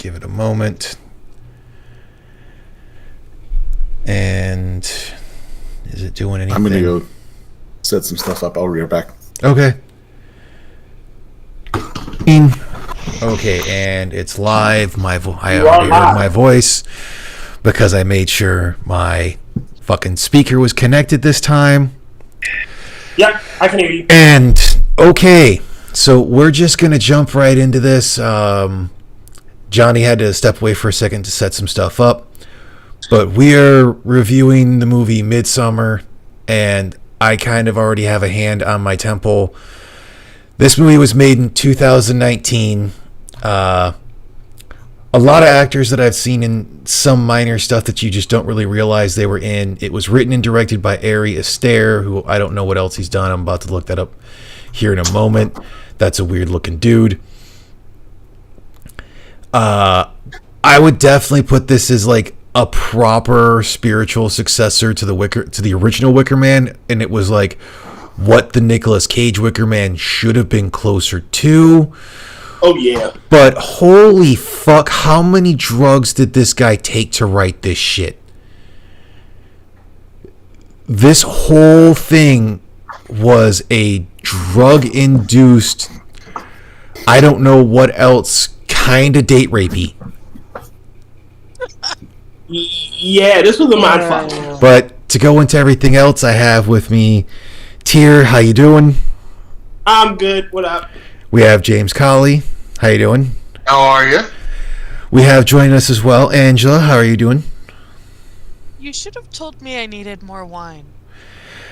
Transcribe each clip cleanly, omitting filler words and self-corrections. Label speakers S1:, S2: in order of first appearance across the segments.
S1: give it a moment. And is it doing anything?
S2: I'm going to go set some stuff up. I'll be right back.
S1: Okay. Okay, and it's live. I already heard my voice because I made sure my fucking speaker was connected this time.
S3: Yep, I can hear you.
S1: And okay, so we're just gonna jump right into this. Johnny had to step away for a second to set some stuff up, but we're reviewing the movie Midsommer, and I kind of already have a hand on my temple. This movie was made in 2019. A lot of actors that I've seen in some minor stuff that you just don't really realize they were in. It was written and directed by Ari Aster, who I don't know what else he's done. I'm about to look that up here in a moment. That's a weird looking dude. I would definitely put this as like a proper spiritual successor to the original Wicker Man, and it was like what the Nicolas Cage Wicker Man should have been closer to.
S3: Oh, yeah.
S1: But holy fuck, how many drugs did this guy take to write this shit? This whole thing was a drug-induced, I don't know what else, kind of date rapey.
S3: Yeah, this was a mindfuck.
S1: But to go into everything else, I have with me Tyr, how you doing?
S3: I'm good. What up?
S1: We have James Colley. How you doing?
S4: How are you?
S1: We have joining us as well Angela. How are you doing?
S5: You should have told me I needed more wine.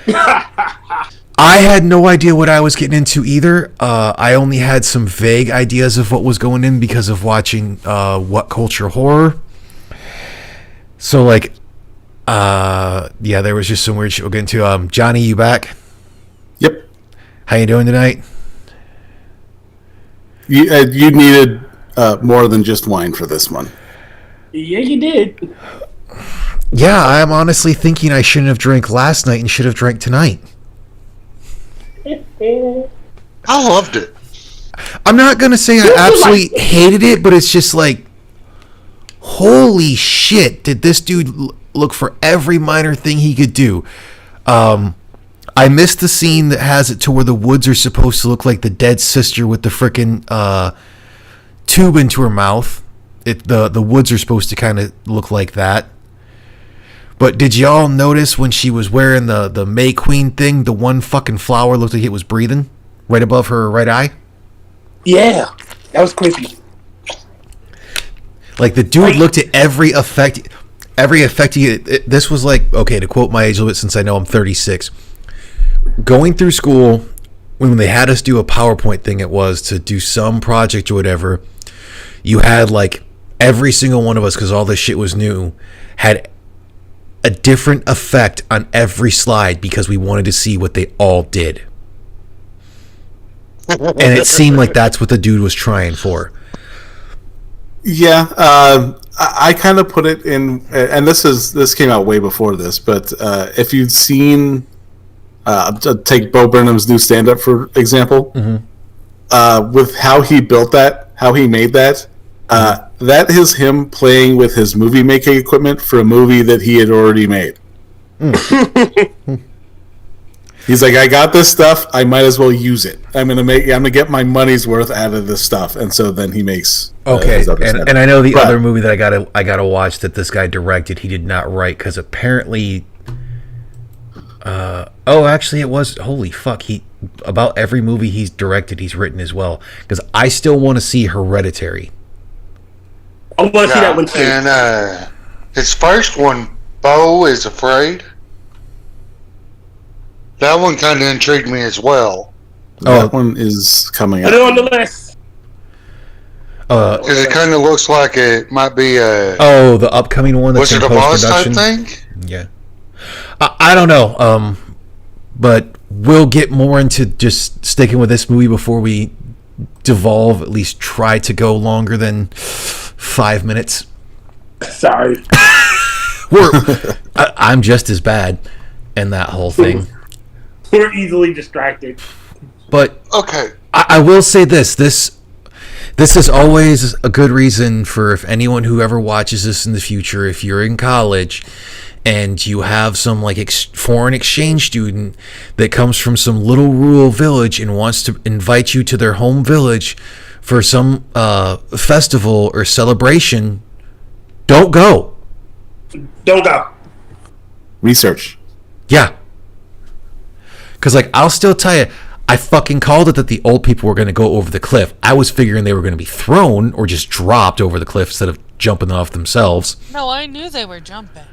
S1: I had no idea what I was getting into either. I only had some vague ideas of what was going in because of watching What Culture Horror. So like, yeah, there was just some weird shit we'll get into. Johnny, you back?
S2: Yep.
S1: How you doing tonight?
S2: You needed more than just wine for this one.
S3: Yeah, you did.
S1: Yeah, I'm honestly thinking I shouldn't have drank last night and should have drank tonight.
S4: I loved it.
S1: I'm not going to say I absolutely hated it, but it's just like, holy shit, did this dude look for every minor thing he could do. I missed the scene that has it to where the woods are supposed to look like the dead sister with the frickin' tube into her mouth. The woods are supposed to kind of look like that. But did y'all notice when she was wearing the May Queen thing, the one fucking flower looked like it was breathing right above her right eye?
S3: Yeah, that was creepy.
S1: Like the dude looked at every effect. This was like, okay, to quote my age a little bit since I know I'm 36. Going through school, when they had us do a PowerPoint thing, it was to do some project or whatever, you had like every single one of us, because all this shit was new, had a different effect on every slide because we wanted to see what they all did. And it seemed like that's what the dude was trying for.
S2: Yeah, I kind of put it in, and this came out way before this, but if you'd seen, take Bo Burnham's new stand-up for example, with how he built that, how he made that, that is him playing with his movie making equipment for a movie that he had already made. He's like, I got this stuff, I might as well use it. I'm gonna get my money's worth out of this stuff, and so then he makes.
S1: Okay, and I know the other movie that I gotta watch that this guy directed, he did not write because apparently. Actually, it was. Holy fuck! About every movie he's directed, he's written as well. Because I still want to see Hereditary.
S3: I want to see that one too.
S4: And his first one, Beau is Afraid. That one kind of intrigued me as well.
S2: That one is coming out.
S3: Put it on the list.
S4: Because it kind of looks like it might be a...
S1: Oh, the upcoming one that's
S4: was
S1: in
S4: it a boss
S1: post-production?
S4: type thing?
S1: Yeah. I don't know. But we'll get more into just sticking with this movie before we devolve, at least try to go longer than 5 minutes.
S3: Sorry.
S1: I'm just as bad in that whole thing.
S3: We're easily distracted.
S1: But
S4: okay,
S1: I will say this This is always a good reason for if anyone who ever watches this in the future, if you're in college and you have some like foreign exchange student that comes from some little rural village and wants to invite you to their home village for some festival or celebration, don't go.
S3: Don't go.
S2: Research.
S1: Yeah. Because, like, I'll still tell you, I fucking called it that the old people were going to go over the cliff. I was figuring they were going to be thrown or just dropped over the cliff instead of jumping off themselves.
S5: No, I knew they were jumping.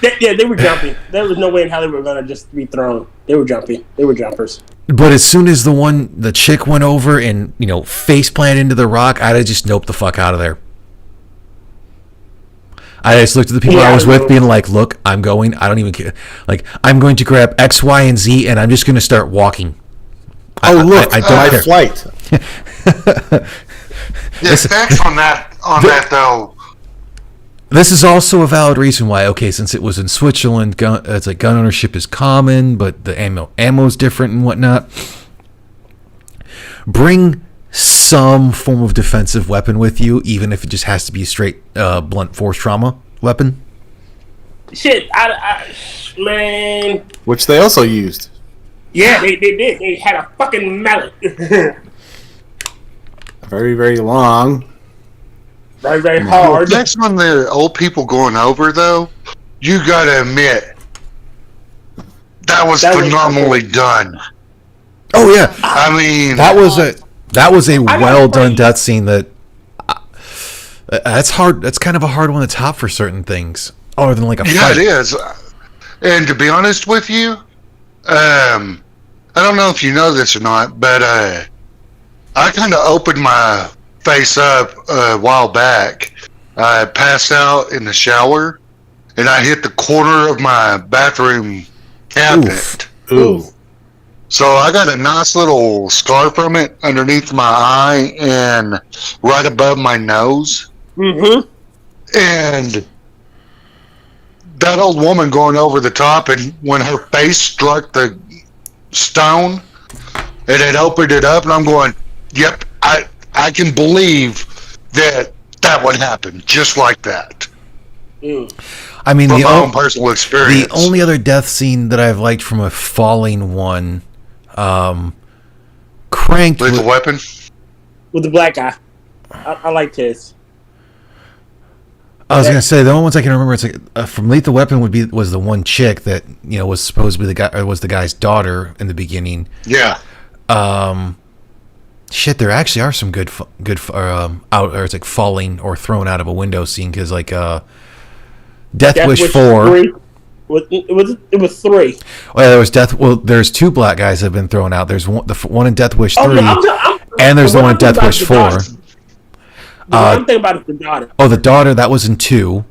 S3: They were jumping. There was no way in hell they were going to just be thrown. They were jumping. They were jumpers.
S1: But as soon as the chick went over and, face planted into the rock, I'd have just noped the fuck out of there. I just looked at the people I was with being like, look, I'm going. I don't even care. Like, I'm going to grab X, Y, and Z, and I'm just going to start walking.
S2: I don't
S1: care.
S2: My flight.
S4: Yeah, facts on that though.
S1: This is also a valid reason why, okay, since it was in Switzerland, gun ownership is common, but the ammo's different and whatnot. Bring some form of defensive weapon with you, even if it just has to be a straight blunt force trauma weapon.
S3: Shit, man.
S2: Which they also used.
S3: Yeah, they did. They had a fucking mallet.
S2: Very, very long.
S3: Very, very hard.
S4: Next on the old people going over, though, you gotta admit, that was phenomenally done.
S1: Oh yeah,
S4: I mean,
S1: that was a well done death scene. That's hard. That's kind of a hard one to top for certain things, other than like a fight.
S4: Yeah, it is. And to be honest with you, I don't know if you know this or not, but I kind of opened my face up a while back. I passed out in the shower, and I hit the corner of my bathroom cabinet.
S2: Ooh.
S4: So I got a nice little scar from it underneath my eye and right above my nose.
S3: Mm-hmm.
S4: And that old woman going over the top, and when her face struck the stone, and it opened it up, and I'm going, yep, I can believe that would happen just like that.
S1: I mean,
S4: from my own personal experience.
S1: The only other death scene that I've liked from a falling one, Cranked
S4: with the weapon
S3: with the black guy. I liked his.
S1: I was gonna say the only ones I can remember. It's like from Lethal Weapon was the one chick that was supposed to be the guy, or was the guy's daughter in the beginning.
S4: Yeah.
S1: Shit, there actually are some good out, or it's like falling or thrown out of a window scene, because like Death Wish 4.
S3: It was 3.
S1: Oh yeah, there was there's 2 black guys that have been thrown out. There's one in Death Wish 3, and there's the one in Death Wish 4.
S3: I'm thinking about the daughter.
S1: Oh, the daughter, that was in 2.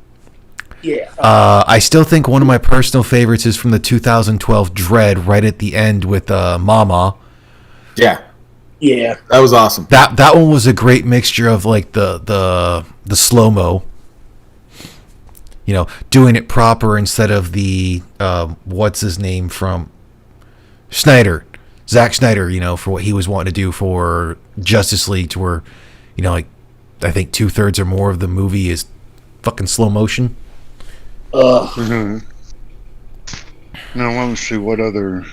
S3: Yeah.
S1: I still think one of my personal favorites is from the 2012 Dread, right at the end with Mama.
S2: Yeah.
S3: Yeah.
S2: That was awesome.
S1: That one was a great mixture of like the slow-mo. Doing it proper instead of the what's his name from Snyder, Zack Snyder, for what he was wanting to do for Justice League, to where, like I think 2/3 or more of the movie is fucking slow motion.
S4: Mm-hmm. Now let me see what other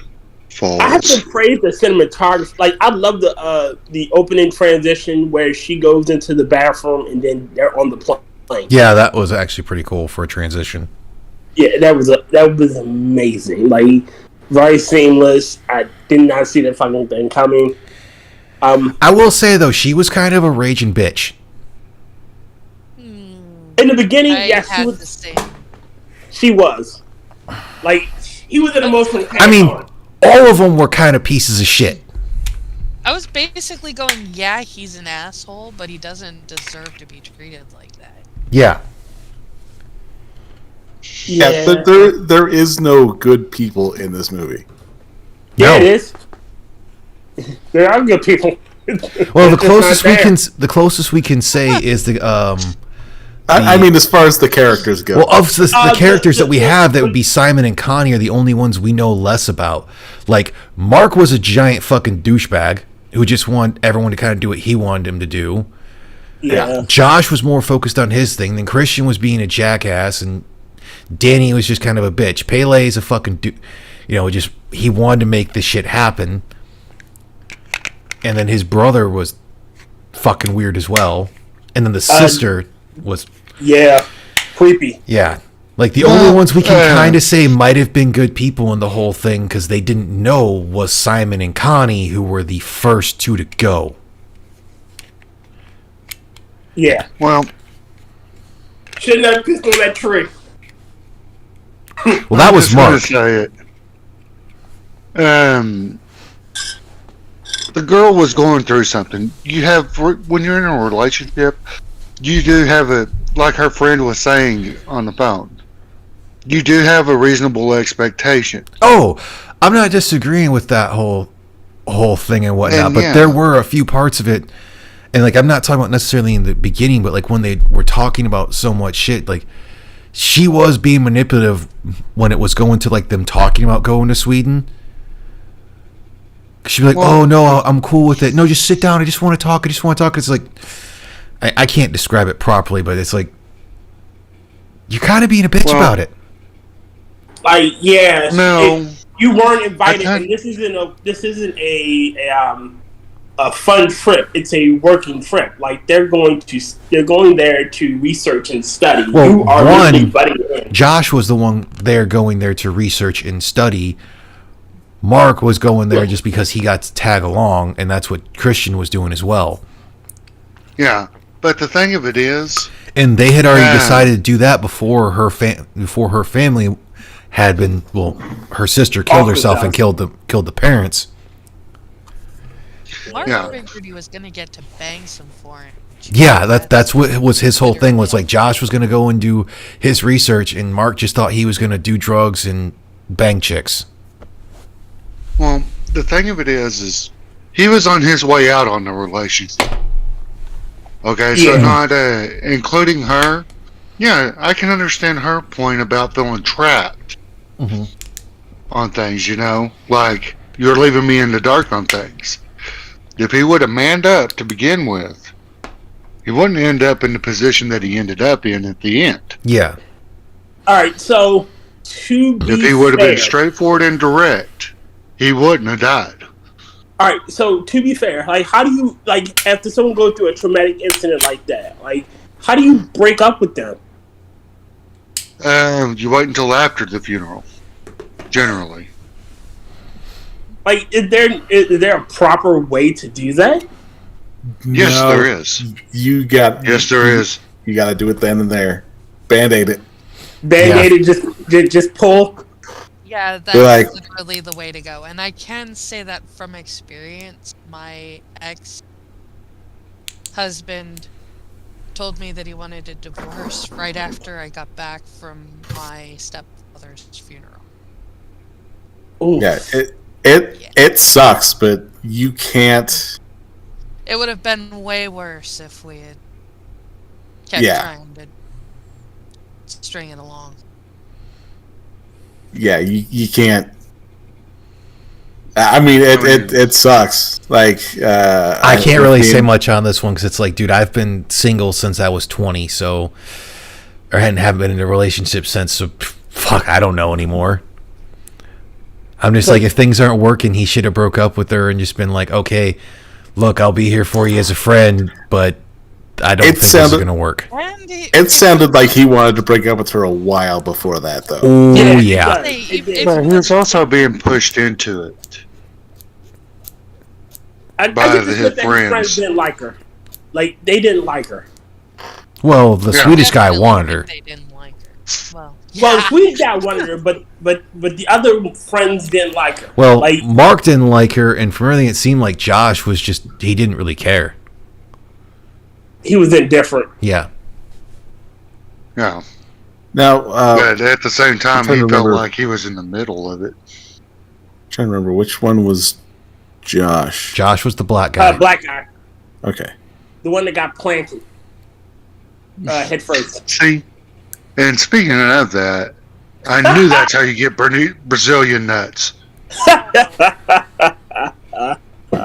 S4: falls.
S3: I have to praise the cinematography. Like, I love the opening transition where she goes into the bathroom and then they're on the plane.
S1: Yeah, that was actually pretty cool for a transition.
S3: Yeah, that was amazing. Like, very seamless. I did not see the fucking thing coming.
S1: I will say though, she was kind of a raging bitch.
S3: In the beginning, yes, she was. Like, he was an emotional.
S1: I mean, all of them were kind of pieces of shit.
S5: I was basically going, yeah, he's an asshole, but he doesn't deserve to be treated like that.
S1: Yeah.
S2: Yeah, but there is no good people in this movie.
S3: Yeah,
S1: No.
S3: it is. There are good people.
S1: Well, the closest we can say is the
S2: I mean, as far as the characters go.
S1: Well, of the characters that we have, that would be Simon and Connie, are the only ones we know less about. Like, Mark was a giant fucking douchebag. who just want everyone to kind of do what he wanted him to do.
S3: Yeah.
S1: Josh was more focused on his thing. Then Christian was being a jackass, and Danny was just kind of a bitch. Pele is a fucking just he wanted to make this shit happen. And then his brother was fucking weird as well. And then the sister was
S3: creepy.
S1: Yeah. Like the only ones we can kind of say might have been good people in the whole thing because they didn't know was Simon and Connie, who were the first two to go.
S3: Yeah.
S4: Well,
S3: shouldn't have pissed on that tree.
S1: Well, that was Mark.
S4: Say it. The girl was going through something. You have, when you're in a relationship, you do have like her friend was saying on the phone, you do have a reasonable expectation.
S1: Oh, I'm not disagreeing with that whole thing and whatnot, but there were a few parts of it, and like I'm not talking about necessarily in the beginning, but like when they were talking about so much shit, like she was being manipulative when it was going to like them talking about going to Sweden. She'd be like, "Oh no, I'm cool with it. No, just sit down. I just want to talk. It's like I can't describe it properly, but it's like you're kind of being a bitch about it.
S3: Like,
S4: no,
S3: you weren't invited, and this isn't a fun trip. It's a working trip. Like they're going there to research and study.
S1: Well,
S3: you are
S1: Josh was the one there going there to research and study. Mark was going there just because he got to tag along, and that's what Christian was doing as well.
S4: Yeah, but the thing of it is,
S1: and they had already decided to do that before her family had been. Well, her sister killed herself and killed the parents.
S5: Mark figured he was gonna get to bang some foreign.
S1: Yeah, that's what was his whole thing. Was like Josh was gonna go and do his research, and Mark just thought he was gonna do drugs and bang chicks.
S4: Well, the thing of it is he was on his way out on the relationship. Okay, so not including her. Yeah, I can understand her point about feeling trapped on things, like you're leaving me in the dark on things. If he would have manned up to begin with, he wouldn't end up in the position that he ended up in at the end.
S1: Yeah.
S3: All right, so if
S4: he would have been straightforward and direct, he wouldn't have died.
S3: All right, so to be fair, like, how do you, like, after someone goes through a traumatic incident like that, like, how do you break up with them?
S4: You wait until after the funeral, generally.
S3: Like, is there a proper way to do that?
S4: Yes, there is.
S2: Yes,
S4: there is.
S2: You got to do it then and there. Band-aid it.
S3: Band-aid it, just pull.
S5: Yeah, that's literally the way to go. And I can say that from experience. My ex-husband told me that he wanted a divorce right after I got back from my stepfather's funeral.
S3: Oof.
S2: Yeah, it sucks, but you can't.
S5: It would have been way worse if we had kept trying to string it along.
S2: Yeah, you can't. I mean, it sucks. Like,
S1: I can't really say much on this one because it's like, dude, I've been single since I was 20, or haven't been in a relationship since. So, fuck, I don't know anymore. I'm just like, if things aren't working, he should have broke up with her and just been like, okay, look, I'll be here for you as a friend, but I don't think this is going to work.
S2: It sounded like he wanted to break up with her a while before that, though.
S1: Oh, yeah.
S4: But he was also being pushed into it by his friends.
S3: Didn't like her. Like, they didn't like her.
S1: Well, the Swedish guy wanted her.
S5: They didn't like her. Well,
S3: the Swedish guy wanted her, but the other friends didn't like her.
S1: Well,
S3: like,
S1: Mark didn't like her, and from everything it seemed like Josh was just, he didn't really care.
S3: He was indifferent.
S1: Yeah.
S4: Yeah.
S2: Now,
S4: but at the same time, he felt like he was in the middle of it.
S2: I'm trying to remember which one was Josh.
S1: Josh was the black guy.
S3: Black guy.
S2: Okay.
S3: The one that got planted. Head first.
S4: See, and speaking of that, I knew that's how you get Brazilian nuts.
S5: oh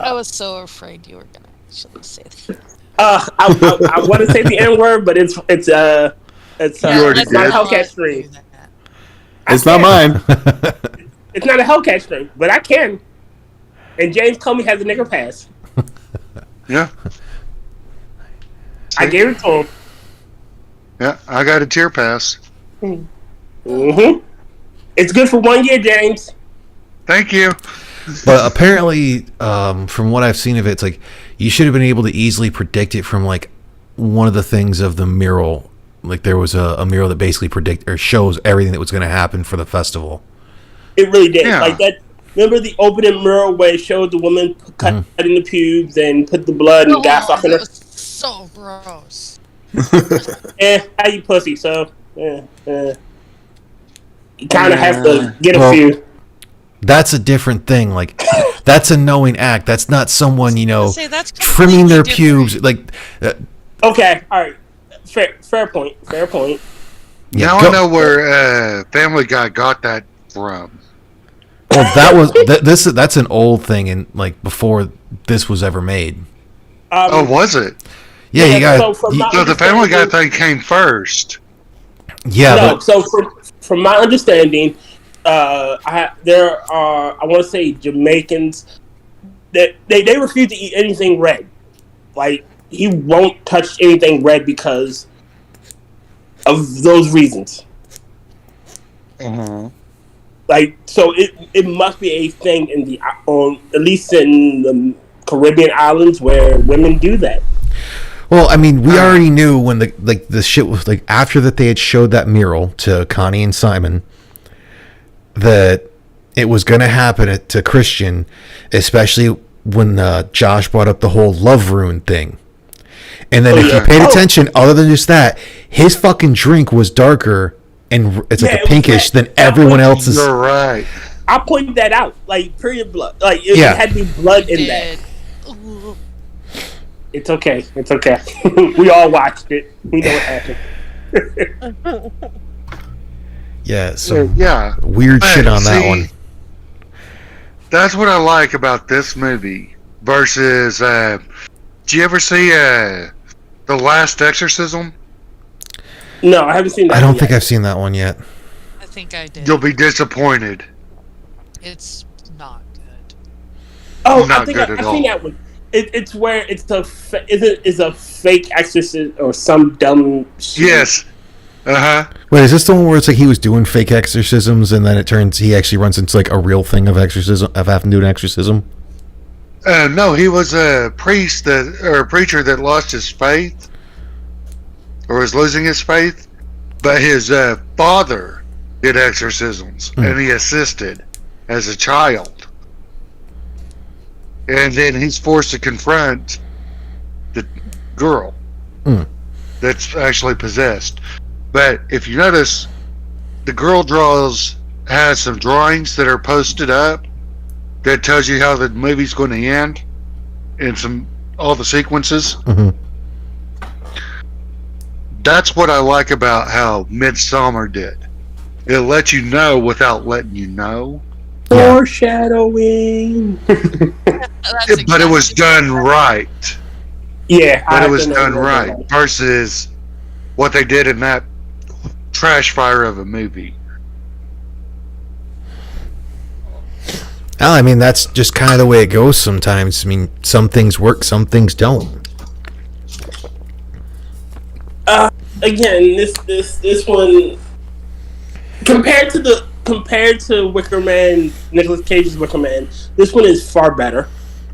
S5: I was so afraid you were gonna actually say that.
S3: I want to say the N word, but it's
S4: You already
S3: it's not a
S4: did.
S3: Hellcat stream.
S2: It's not mine.
S3: It's not a Hellcat stream, but I can. And James Comey has a nigger pass.
S4: Yeah.
S3: I gave it to him.
S4: Yeah, I got a tier pass.
S3: Mm-hmm. It's good for 1 year, James.
S4: Thank you.
S1: But apparently, from what I've seen of it, it's like you should have been able to easily predict it from like one of the things of the mural. Like there was a mural that basically shows everything that was going to happen for the festival.
S3: It really did.
S4: Yeah.
S3: Like that. Remember the opening mural where it showed the woman cutting the pubes and put the blood and gas off in her?
S5: That was so gross.
S3: How you pussy? So, you kind of have to get a few.
S1: That's a different thing. Like, that's a knowing act. That's not someone,
S5: That's
S1: trimming their
S5: completely
S1: pubes. Like,
S3: Okay, all right. Fair point. Fair point.
S1: yeah,
S4: Now I know where Family Guy got that from.
S1: Well, that was that's an old thing, and like before this was ever made.
S4: Oh, was it?
S1: Yeah, you got.
S4: So the Family Guy thing came first.
S1: Yeah.
S3: No, so from my understanding, there are, I want to say, Jamaicans that they refuse to eat anything red. Like, he won't touch anything red because of those reasons. Like, so it must be a thing in the, at least in the Caribbean islands where women do that.
S1: Well, I mean, we already knew when the shit was like after that they had showed that mural to Connie and Simon that it was going to happen to Christian, especially when Josh brought up the whole love rune thing. And then if you paid attention, other than just that, his fucking drink was darker and it's like a pinkish than everyone else's.
S4: You're right.
S3: I pointed that out. Like, period blood. Like, it had to be blood in that. It's okay. It's okay. We all watched it. We know what happened.
S1: Yeah, so
S4: Yeah.
S1: weird shit on that one.
S4: That's what I like about this movie versus. Did you ever see The Last Exorcism?
S3: No, I haven't seen that.
S1: I don't think I've seen that one yet.
S5: I think I did.
S4: You'll be disappointed.
S5: It's not good.
S3: Oh,
S4: Not
S3: I think
S4: good
S3: I've
S4: at
S3: seen
S4: all.
S3: that one. It's where it's a fake exorcist or some dumb shit.
S4: Yes.
S1: Wait, is this the one where it's like he was doing fake exorcisms and then it turns he actually runs into like a real thing of exorcism, of having to do an exorcism?
S4: No, he was a priest or a preacher that lost his faith, or was losing his faith. But his father did exorcisms, and he assisted as a child. And then he's forced to confront the girl that's actually possessed. But if you notice, the girl has some drawings that are posted up that tells you how the movie's going to end and all the sequences. That's what I like about how Midsommer did. It let you know without letting you know.
S3: Foreshadowing.
S4: But it was done right.
S3: Yeah,
S4: But it was done right versus what they did in that trash fire of a movie.
S1: Oh, I mean, that's just kind of the way it goes sometimes. I mean, some things work, some things don't.
S3: Again, this one compared to Wicker Man, Nicolas Cage's Wicker Man, this one is far better.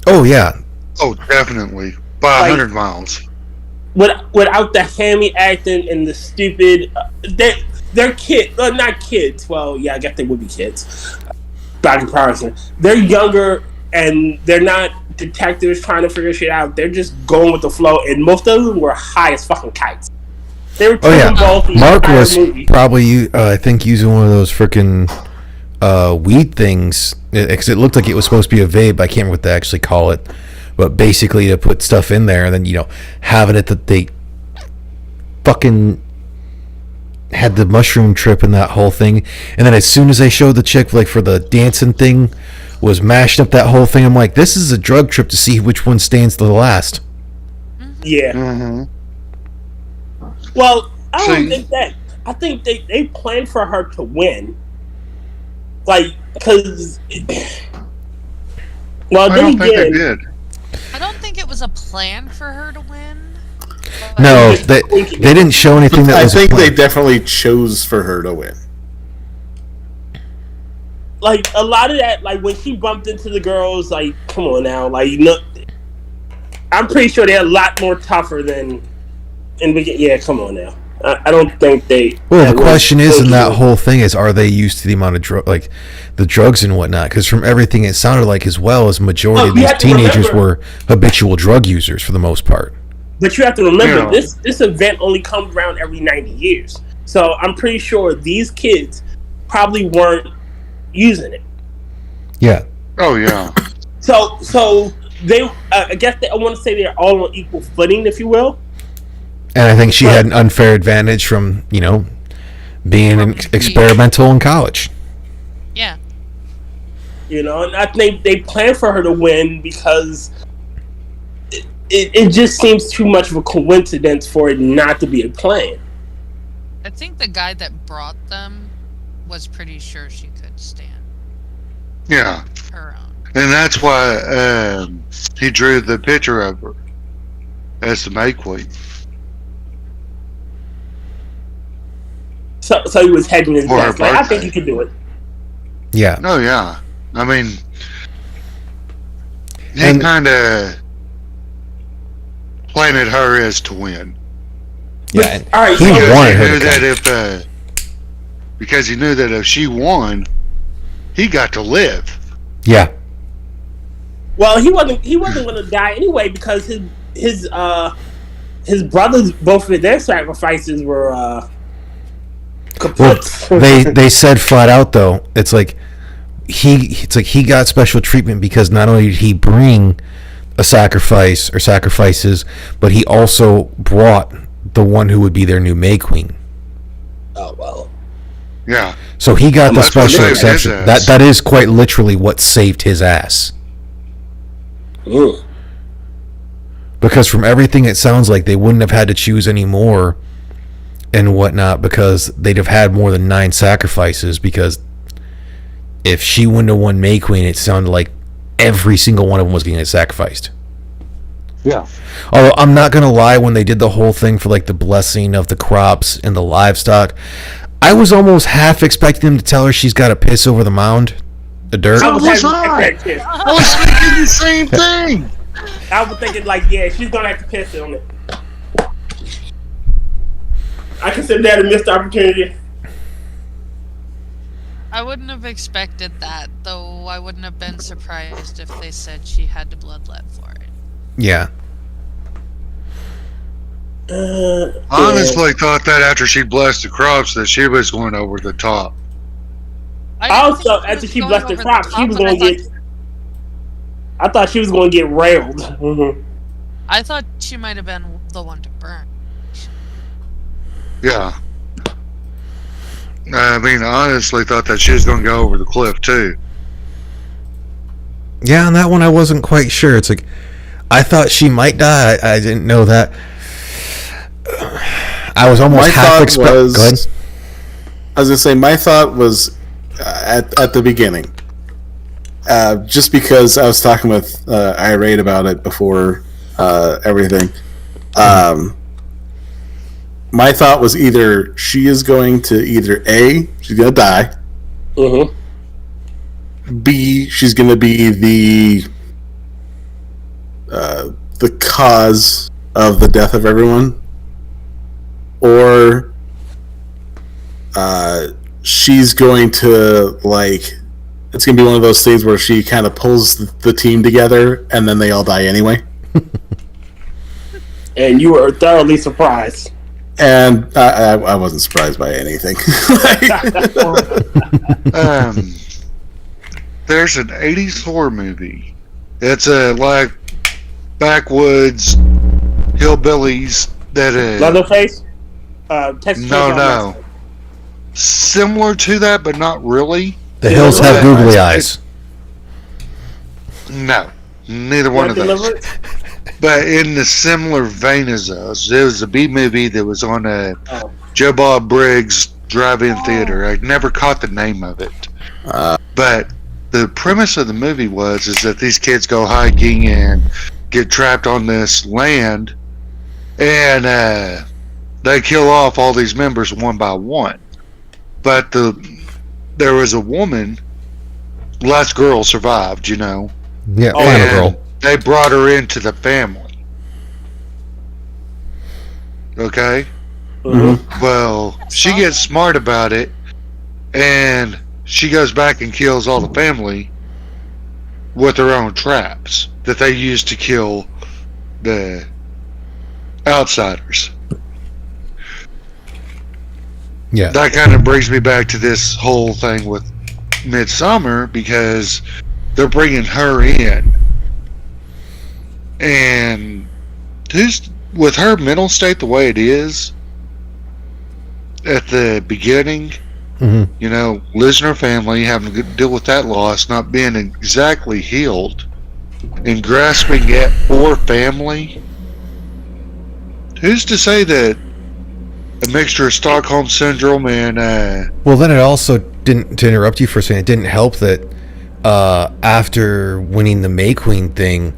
S1: Oh yeah.
S4: Oh, definitely. By 100 miles.
S3: Without the hammy acting and the stupid, they're kids, not kids. Well, yeah, I guess they would be kids. By comparison, they're younger and they're not detectives trying to figure shit out. They're just going with the flow, and most of them were high as fucking kites. They were
S1: Mark was probably, I think, using one of those freaking weed things because it looked like it was supposed to be a vape. I can't remember what they actually call it, but basically to put stuff in there and then having it that they fucking had the mushroom trip and that whole thing, and then as soon as they showed the chick like for the dancing thing was mashing up that whole thing, I'm like, this is a drug trip to see which one stands to the last.
S3: Yeah.
S4: Mm-hmm.
S3: Well, I don't think that. I think they planned for her to win. Like, because. Well,
S4: I
S3: then
S4: don't think they
S3: again,
S4: did.
S5: I don't think it was a plan for her to win.
S1: No, they didn't show anything that
S2: I
S1: was a
S2: think they
S1: plan.
S2: definitely chose for her to win.
S3: like a lot of that, like when she bumped into the girls, like, come on now, like, you know, I'm pretty sure they're a lot more tougher than. Yeah, come on now. I don't think they.
S1: Well, the question is, in that
S3: whole.
S1: whole thing, is are they used to the amount of like the drugs and whatnot? Because from everything it sounded like, as well as majority of
S3: you
S1: these
S3: have to
S1: teenagers
S3: remember-
S1: were habitual drug users for the most part.
S3: But you have to remember,
S4: Yeah.
S3: this event only comes around every 90 years. So I'm pretty sure these kids probably weren't using it.
S1: Yeah,
S4: Oh yeah.
S3: So they, I guess I want to say they're all on equal footing, if you will.
S1: and I think she had an unfair advantage from being experimental in college.
S5: Yeah.
S3: You know, and I think they planned for her to win because it just seems too much of a coincidence for it not to be a plan.
S5: I think the guy that brought them was pretty sure she could stand
S4: Yeah.
S5: her own.
S4: And that's why he drew the picture of her as the May Queen.
S3: So he was hedging his
S4: For her
S3: bets. Like, I think
S4: birthday.
S3: you can do it.
S1: Yeah,
S4: Oh yeah. I mean, he
S1: And-
S4: kind of planted her as to win.
S1: yeah. and
S3: All right,
S1: he
S3: so-
S1: wanted her
S4: He knew
S1: to
S4: that
S1: come.
S4: because he knew that if she won, he got to live.
S1: Yeah,
S3: Well, he wasn't going to die anyway because his brothers, both of their sacrifices were
S1: well,
S3: kaput.
S1: they said flat out though, it's like he got special treatment because not only did he bring a sacrifice or sacrifices, but he also brought the one who would be their new May Queen.
S3: Oh well.
S4: Yeah.
S1: So he got the
S4: That's what
S1: special
S4: saved his
S1: exception.
S4: ass.
S1: That is quite literally what saved his ass.
S3: Mm.
S1: Because from everything it sounds like they wouldn't have had to choose any more and whatnot because they'd have had more than 9 sacrifices, because if she wouldn't have won May Queen, it sounded like every single one of them was going to get sacrificed.
S4: Yeah.
S1: Although I'm not going to lie, when they did the whole thing for like the blessing of the crops and the livestock, I was almost half expecting them to tell her she's got to piss over the mound, the dirt.
S3: I was
S4: was
S3: having-
S4: I was thinking the same thing.
S3: I was thinking, like, yeah, she's gonna have to piss on it. I consider that a missed opportunity.
S5: I wouldn't have expected that, though I wouldn't have been surprised if they said she had to bloodlet for it.
S1: Yeah.
S4: I honestly thought that after she blessed the crops that she was going over the top.
S5: I didn't
S3: Also,
S5: think
S3: after
S5: was
S3: she
S5: going
S3: blessed the
S5: over
S3: crops, she
S5: top,
S3: was
S5: but
S3: gonna get. I thought she was gonna get railed. Mm-hmm.
S5: I thought she might have been the one to burn.
S4: Yeah. I mean, I honestly thought that she was going to go over the cliff too.
S1: Yeah, on that one I wasn't quite sure. It's like, I thought she might die. I didn't know that. I was almost
S2: My
S1: half
S2: thought
S1: expecting.
S2: was-
S1: Go ahead.
S2: I was gonna say my thought was at the beginning, just because I was talking with Irate about it before everything. My thought was either she is going to she's gonna die.
S3: Mm-hmm.
S2: B, she's gonna be the cause of the death of everyone, or she's going to, like, it's gonna be one of those things where she kind of pulls the team together and then they all die anyway.
S3: And you were thoroughly surprised.
S2: And I wasn't surprised by anything.
S4: There's an 80s horror movie. It's like backwoods hillbillies that
S3: Leatherface? Texas
S4: no,
S3: Chainsaw
S4: no.
S3: Massacre.
S4: similar to that, but not really.
S1: The hills have googly eyes.
S4: No, neither one of those. But in the similar vein as those, there was a B movie that was on a Joe Bob Briggs drive-in theater. I never caught the name of it. But the premise of the movie is that these kids go hiking and get trapped on this land, and they kill off all these members one by one. But there was a woman, last girl survived, you know.
S1: Yeah, final girl.
S4: They brought her into the family. Okay?
S2: Mm-hmm.
S4: Well, she gets smart about it, and she goes back and kills all the family with her own traps that they used to kill the outsiders.
S1: Yeah.
S4: That kind of brings me back to this whole thing with Midsommer, because they're bringing her in, and with her mental state the way it is at the beginning, you know, losing her family, having to deal with that loss, not being exactly healed, and grasping at for family. Who's to say that a mixture of Stockholm Syndrome and
S1: well, then it also didn't, to interrupt you for a second, it didn't help that after winning the May Queen thing,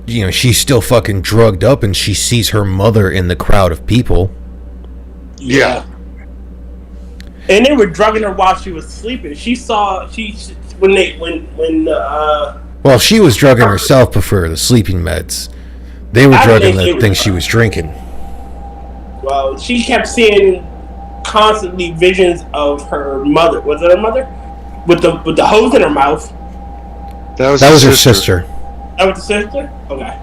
S1: you know, she's still fucking drugged up and she sees her mother in the crowd of people.
S4: Yeah.
S3: And they were drugging her while she was sleeping. She saw
S1: well, she was drugging herself before the sleeping meds. They were drugging the thing she was drinking.
S3: Well, she kept seeing constantly visions of her mother. Was it her mother? With the hose in her mouth.
S4: That was
S1: her sister.
S3: That was the sister? Okay.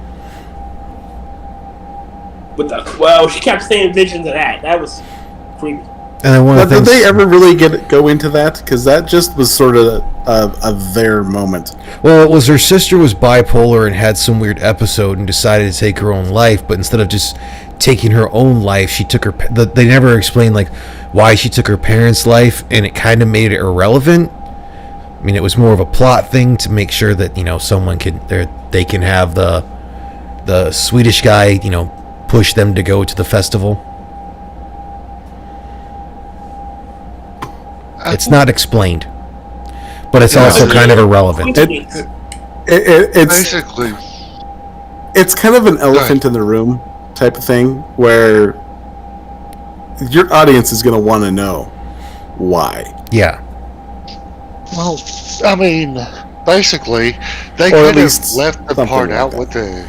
S3: Well, she kept seeing visions of that. That was creepy.
S1: And
S2: did they ever really go into that? Because that just was sort of a their moment.
S1: Well, it was her sister was bipolar and had some weird episode and decided to take her own life, but instead of just taking her own life, she took her. They never explained like why she took her parents' life, and it kind of made it irrelevant. I mean, it was more of a plot thing to make sure that, you know, someone they can have the Swedish guy, you know, push them to go to the festival. It's not explained, but it's also kind of irrelevant.
S2: It's
S4: basically,
S2: it's kind of an elephant in the room type of thing where your audience is going to want to know why.
S1: Yeah.
S4: Well, I mean, basically, they could have left the part out with the.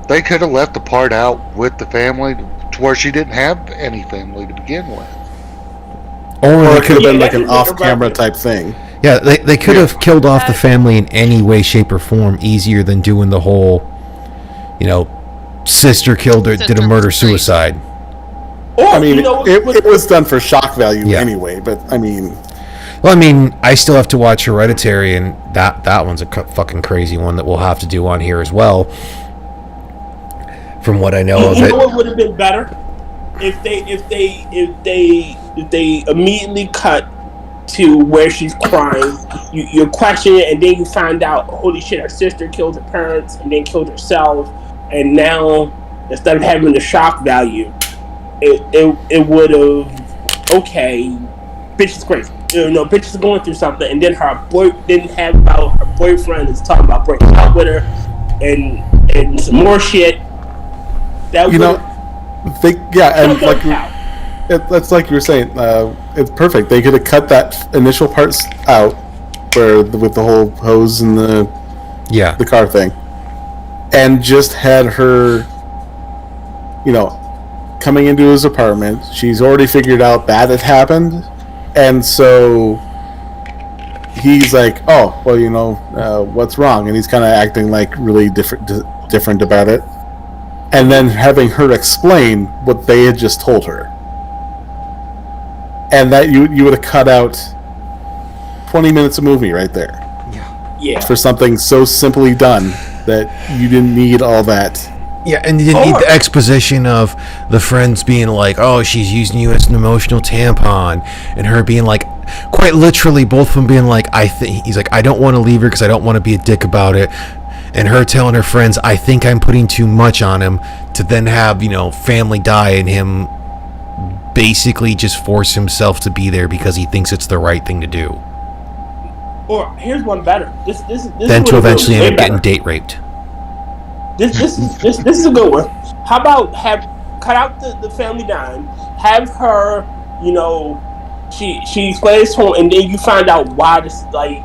S4: They could have left the part out with the family to where she didn't have any family to begin with.
S2: Or it could have been like an off-camera type thing.
S1: Yeah, they could have killed off the family in any way, shape, or form easier than doing the whole, you know, sister killed her, did a murder-suicide.
S2: I mean, it was done for shock value anyway, but I mean...
S1: Well, I mean, I still have to watch Hereditary, and that one's a fucking crazy one that we'll have to do on here as well. From what I know of it.
S3: You know what would have been better? If they immediately cut to where she's crying, you question it, and then you find out, holy shit, her sister killed her parents and then killed herself, and now instead of having the shock value, it would have, okay, bitch is crazy. You know, bitch is going through something, and then her boyfriend is talking about breaking up with her, and some more shit. That, you know,
S2: and like that's like you were saying, it's perfect. They could have cut that initial part out, where with the whole hose and the car thing, and just had her, you know, coming into his apartment. She's already figured out that it happened, and so he's like, "Oh, well, you know, what's wrong?" And he's kind of acting like really different about it. And then having her explain what they had just told her. And that you would have cut out 20 minutes of movie right there.
S3: Yeah.
S2: For something so simply done that you didn't need all that
S1: Yeah, and you didn't need the exposition of the friends being like, "Oh, she's using you as an emotional tampon," and her being like, quite literally, both of them being like, he's like, "I don't want to leave her because I don't want to be a dick about it," and her telling her friends, "I think I'm putting too much on him," to then have family die and him basically just force himself to be there because he thinks it's the right thing to do.
S3: Or here's one better. This
S1: then to eventually end up getting date raped.
S3: This is a good one. How about cut out the family dime, have her, she explains to him, and then you find out why this, I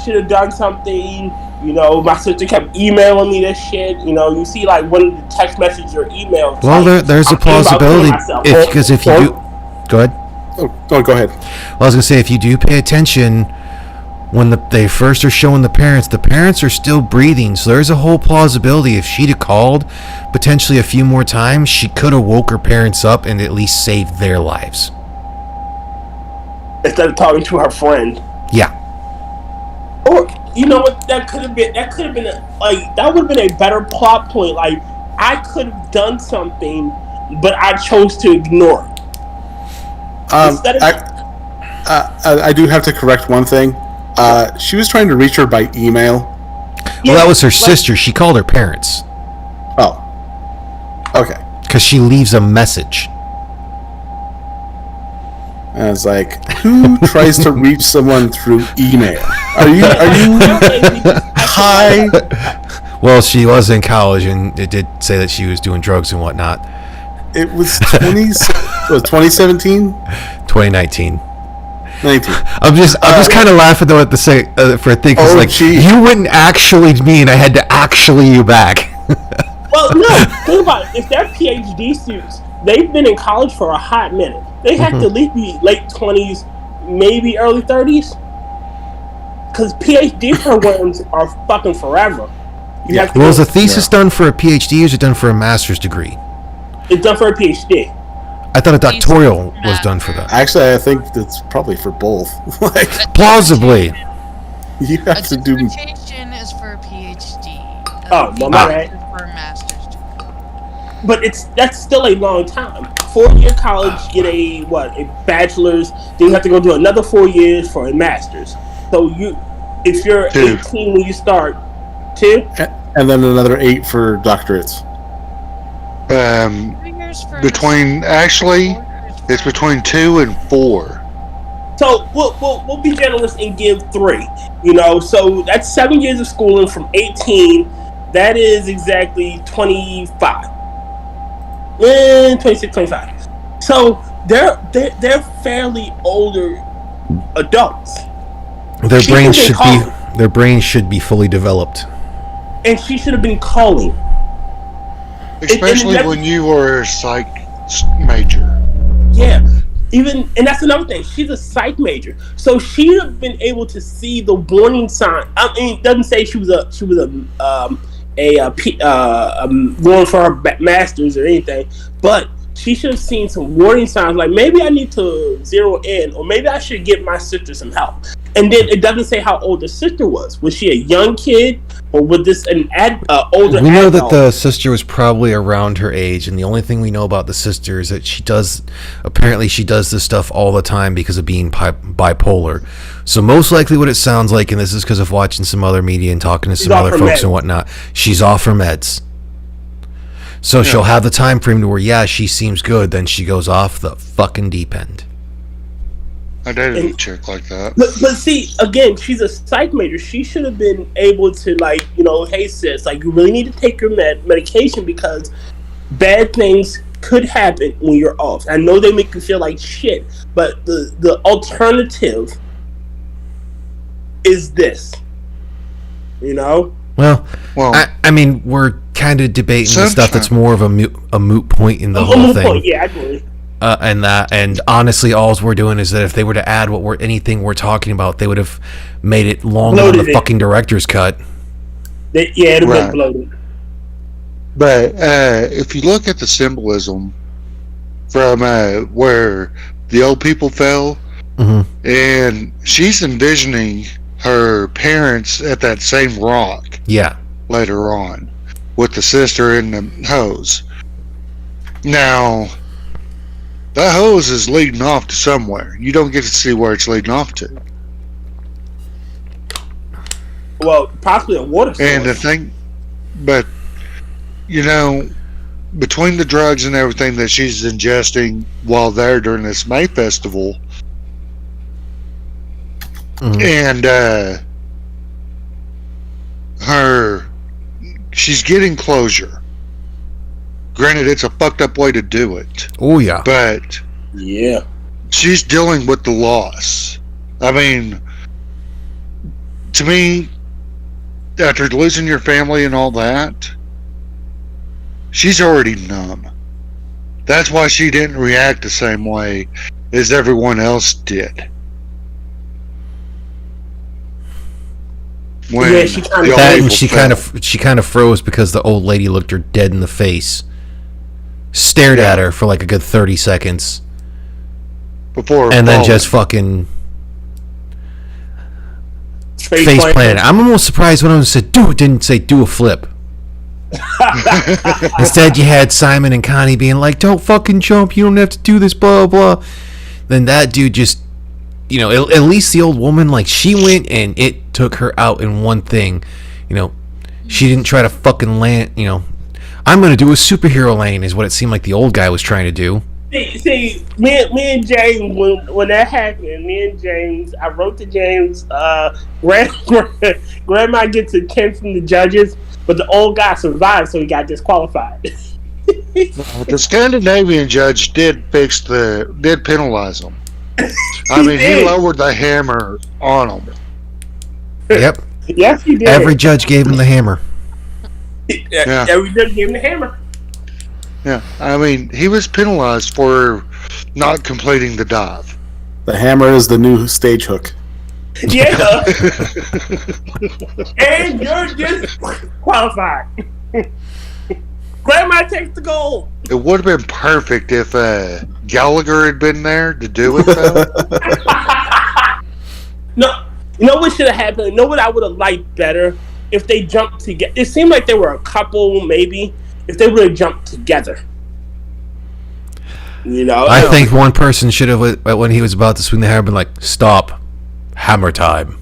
S3: should have done something. My sister kept emailing me this shit. You see like one of the text messages or emails.
S1: Well, there's a plausibility because if you do, go ahead.
S2: Oh, go ahead.
S1: Well, I was gonna say if you do pay attention. When they first are showing the parents are still breathing, so there's a whole plausibility. If she'd have called potentially a few more times, she could have woke her parents up and at least saved their lives.
S3: Instead of talking to her friend.
S1: Yeah.
S3: Or, you know what, that would have been a better plot point. Like, I could have done something, but I chose to ignore it.
S2: I do have to correct one thing. She was trying to reach her by email.
S1: Well, that was her sister. She called her parents.
S2: Oh. Okay.
S1: Because she leaves a message.
S2: And it's like, who tries to reach someone through email? Are you high?
S1: Well, she was in college, and it did say that she was doing drugs and whatnot.
S2: It was 2017?
S1: 2019.
S2: 19.
S1: I'm just kind of laughing though at the for a thing because you wouldn't actually me and I had to actually you back.
S3: Well, no, think about it. If they're PhD students, they've been in college for a hot minute. They have to at least be late 20s, maybe early 30s, because PhD programs are fucking forever.
S1: Is a thesis done for a PhD or is it done for a master's degree?
S3: It's done for a PhD.
S1: I thought a doctoral was done for that.
S2: Actually, I think it's probably for both.
S1: Plausibly.
S2: You have to do.
S5: Dissertation is for a PhD.
S3: Oh, no, right.
S5: For a master's degree.
S3: But that's still a long time. 4-year college, get a bachelor's. Then you have to go do another 4 years for a master's. So if you're 18 when you start, 2,
S2: and then another 8 for doctorates.
S4: It's between 2 and 4.
S3: So we'll be generous and give 3. So that's 7 years of schooling from 18. That is exactly 25. 26, 25. So they're fairly older adults.
S1: Their brains should be fully developed.
S3: And she should have been calling.
S4: Especially when you were a psych major.
S3: Yeah. And that's another thing. She's a psych major, so she'd have been able to see the warning sign. I mean, it doesn't say she was going for her master's or anything, but she should have seen some warning signs. Like maybe I need to zero in, or maybe I should get my sister some help. And then it doesn't say how old the sister was. Was she a young kid, or was this an older?
S1: We know that the sister was probably around her age, and the only thing we know about the sister is that she does this stuff all the time because of being bipolar. So most likely, what it sounds like, and this is because of watching some other media and talking to some other folks and whatnot, she's off her meds. So she'll have the time frame to where she seems good, then she goes off the fucking deep end.
S4: I dated a chick like that.
S3: But see, again, she's a psych major. She should have been able to, hey sis, you really need to take your medication because bad things could happen when you're off. I know they make you feel like shit, but the alternative is this. Well, I mean, we're kind of debating the stuff that's more of a moot point in the whole thing. Point, yeah, I agree.
S1: And honestly, all we're doing is that if they were to add anything we're talking about, they would have made it longer than the fucking director's cut.
S3: It'd have been bloated.
S4: But if you look at the symbolism from where the old people fell, and she's envisioning her parents at that same rock.
S1: Yeah.
S4: Later on, with the sister and the hose. Now, that hose is leading off to somewhere. You don't get to see where it's leading off to.
S3: Well, possibly a water source.
S4: And the thing, but, you know, between the drugs and everything that she's ingesting while there during this May festival, and she's getting closure. Granted, it's a fucked up way to do it.
S1: Oh, yeah.
S4: But
S3: yeah,
S4: she's dealing with the loss. I mean, to me, after losing your family and all that, she's already numb. That's why she didn't react the same way as everyone else did.
S3: Yeah, she
S1: kind of froze because the old lady looked her dead in the face, stared at her for like a good 30 seconds, and then just fucking face planted. I'm almost surprised when I said "do" didn't say "do a flip." Instead, you had Simon and Connie being like, "Don't fucking jump. You don't have to do this." Blah blah. Then that dude just, you know, at least the old woman, like, she went and it took her out in one thing. You know, she didn't try to fucking land. You know, I'm gonna do a superhero lane is what it seemed like the old guy was trying to do.
S3: See, me and James, when that happened, me and James, I wrote to James, Grandma gets a 10 from the judges, but the old guy survived, so he got disqualified.
S4: The Scandinavian judge did penalize him. I mean, he lowered the hammer on him.
S1: Yep.
S3: Yes, he did.
S1: Every judge gave him the hammer.
S3: Yeah. Every judge gave him the hammer.
S4: Yeah, I mean, he was penalized for not completing the dive.
S2: The hammer is the new stage hook.
S3: Yeah. And you're disqualified. Grandma takes the gold.
S4: It would have been perfect if Gallagher had been there to do it, though.
S3: No, you know what should have happened? You know what I would have liked better? If they jumped together. It seemed like they were a couple, maybe. If they would have jumped together. You know?
S1: I think one person should have, when he was about to swing the hammer, been like, "Stop. Hammer time."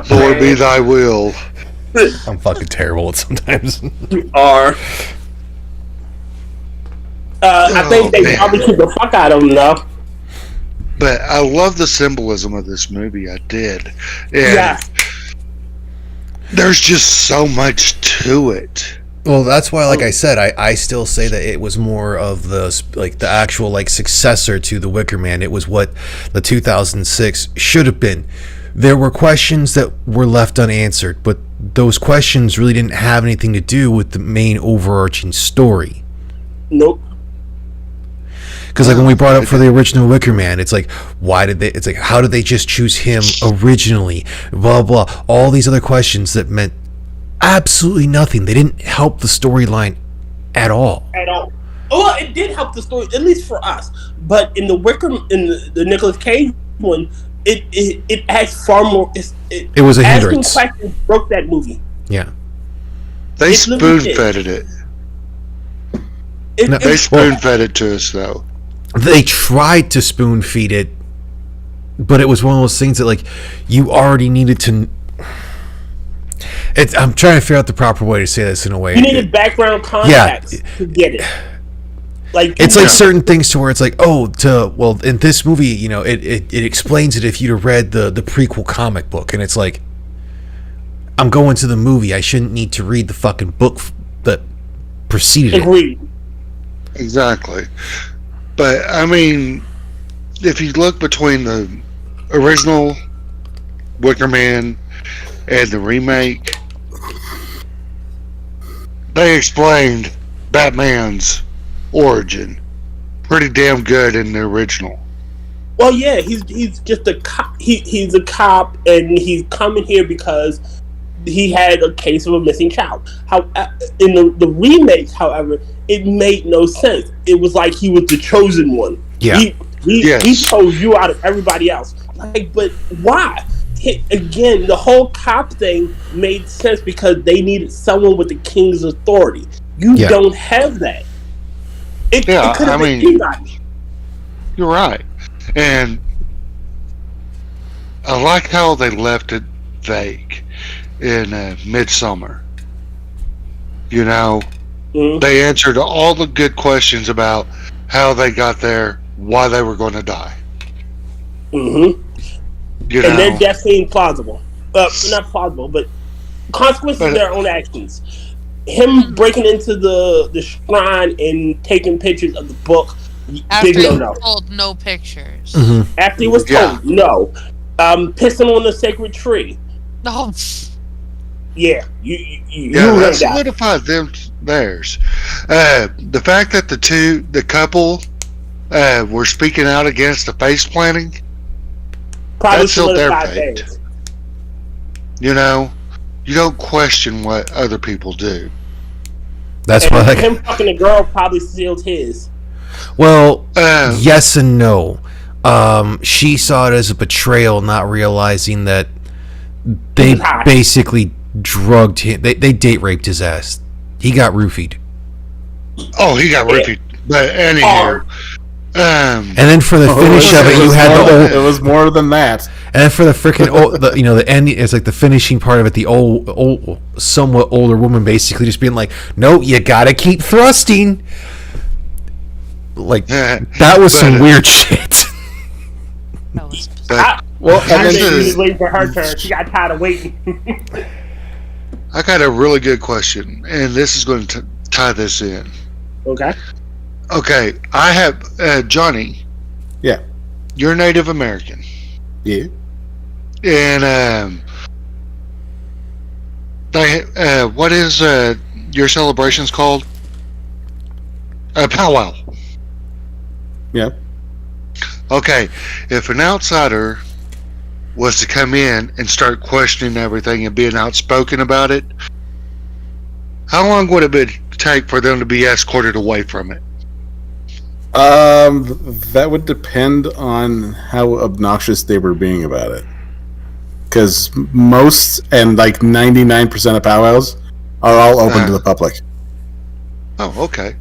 S4: Lord be thy will.
S1: I'm fucking terrible at sometimes.
S3: You are. I think they probably took the fuck out of him, though.
S4: But I love the symbolism of this movie. I did. And
S3: yeah.
S4: There's just so much to it.
S1: Well, that's why, like I said, I still say that it was more of the actual successor to The Wicker Man. It was what the 2006 should have been. There were questions that were left unanswered, but those questions really didn't have anything to do with the main overarching story.
S3: Nope.
S1: Because when we brought up for the original Wicker Man, it's like, why did they? It's like, how did they just choose him originally? Blah blah. All these other questions that meant absolutely nothing. They didn't help the storyline at all.
S3: At all. Well, it did help the story, at least for us. But in the the Nicolas Cage one, it has far more.
S1: It was a hindrance.
S3: Asking questions broke that movie.
S1: Yeah.
S4: They spoon-fed it. They spoon-fed it to us, though.
S1: They tried to spoon-feed it, but it was one of those things that, you already needed to... I'm trying to figure out the proper way to say this in a way.
S3: You needed background context to get it.
S1: It's certain things to where it's like, in this movie, it explains it if you'd have read the prequel comic book, and it's like, I'm going to the movie. I shouldn't need to read the fucking book that preceded
S3: Agreed.
S1: it.
S4: Exactly. But, I mean, if you look between the original Wicker Man and the remake, they explained Batman's origin pretty damn good in the original.
S3: Well, yeah, he's just a cop. He's a cop, and he's coming here because he had a case of a missing child. How in the remakes, however, it made no sense. It was like he was the chosen one.
S1: Yeah.
S3: He chose you out of everybody else. Like, but why? Again, the whole cop thing made sense because they needed someone with the king's authority. You don't have that. It could have been anybody.
S4: You're right. And I like how they left it vague in Midsommer. You know, they answered all the good questions about how they got there, why they were going to die.
S3: Mm-hmm.
S4: You know?
S3: And their death seemed plausible. Not plausible, but consequences of their own actions. Him breaking into the shrine and taking pictures of the book.
S5: After
S3: big
S5: he
S3: no-no.
S5: was told no pictures.
S1: Mm-hmm.
S3: After he was told no. Pissing on the sacred tree.
S5: No.
S3: Yeah,
S4: that solidified theirs. The fact that the couple were speaking out against the face planting,
S3: probably
S4: that's still their
S3: solidified
S4: fate. You know, you don't question what other people do.
S1: That's why
S3: him fucking a girl probably sealed his.
S1: Well, yes and no. She saw it as a betrayal, not realizing that they basically drugged him. They date raped his ass. He got roofied.
S4: Oh, he got roofied. But anyhow,
S1: and then for the finish of it, you had
S2: it was more than that.
S1: And then for the freaking the ending, it's like the finishing part of it. The old, somewhat older woman basically just being like, "No, you gotta keep thrusting." Like that was some weird shit.
S3: Well, and then she was waiting for her turn. She got tired of waiting.
S4: I got a really good question, and this is going to tie this in.
S3: Okay.
S4: Okay, I have Johnny.
S2: Yeah.
S4: You're Native American.
S2: Yeah.
S4: And what is your celebrations called? Powwow.
S2: Yeah.
S4: Okay, if an outsider was to come in and start questioning everything and being outspoken about it, how long would it take for them to be escorted away from it?
S2: That would depend on how obnoxious they were being about it. Because most, and like 99% of powwows are all open to the public.
S4: Oh, okay.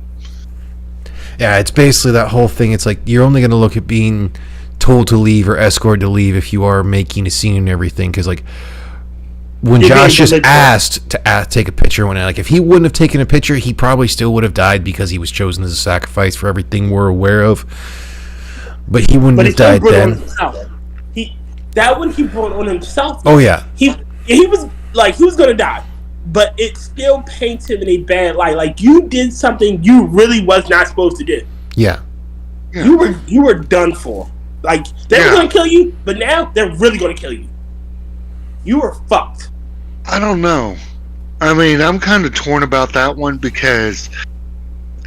S1: Yeah, it's basically that whole thing. It's like you're only going to look at being told to leave or escorted to leave if you are making a scene and everything. Because like when Josh just asked to take a picture, when like if he wouldn't have taken a picture, he probably still would have died because he was chosen as a sacrifice for everything we're aware of. But he wouldn't have died then.
S3: That one he brought on himself.
S1: Oh yeah.
S3: He was like he was gonna die. But it still paints him in a bad light. Like you did something you really was not supposed to do.
S1: Yeah.
S3: You were done for. Like they were gonna kill you, but now they're really gonna kill you. You were fucked.
S4: I don't know. I mean, I'm kind of torn about that one because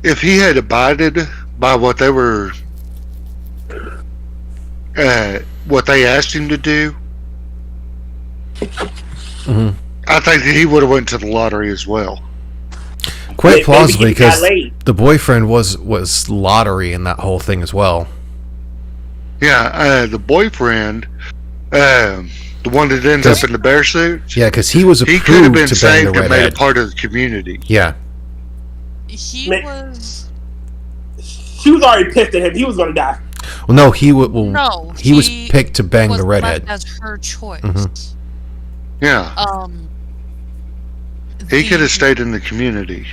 S4: if he had abided by what they were, what they asked him to do, I think that he would have went to the lottery as well.
S1: Quite plausibly, because the boyfriend was lottery in that whole thing as well.
S4: Yeah, the boyfriend, the one that ends up in the bear suit.
S1: Yeah, because he was approved
S4: he could have been
S1: to bang the
S4: saved and made
S1: redhead.
S4: a part of the community.
S1: Yeah.
S5: She was
S3: already pissed at him. He was gonna die.
S1: Well, no, he was
S5: he
S1: picked to bang the redhead
S5: as her choice.
S4: Yeah. He could have stayed in the community.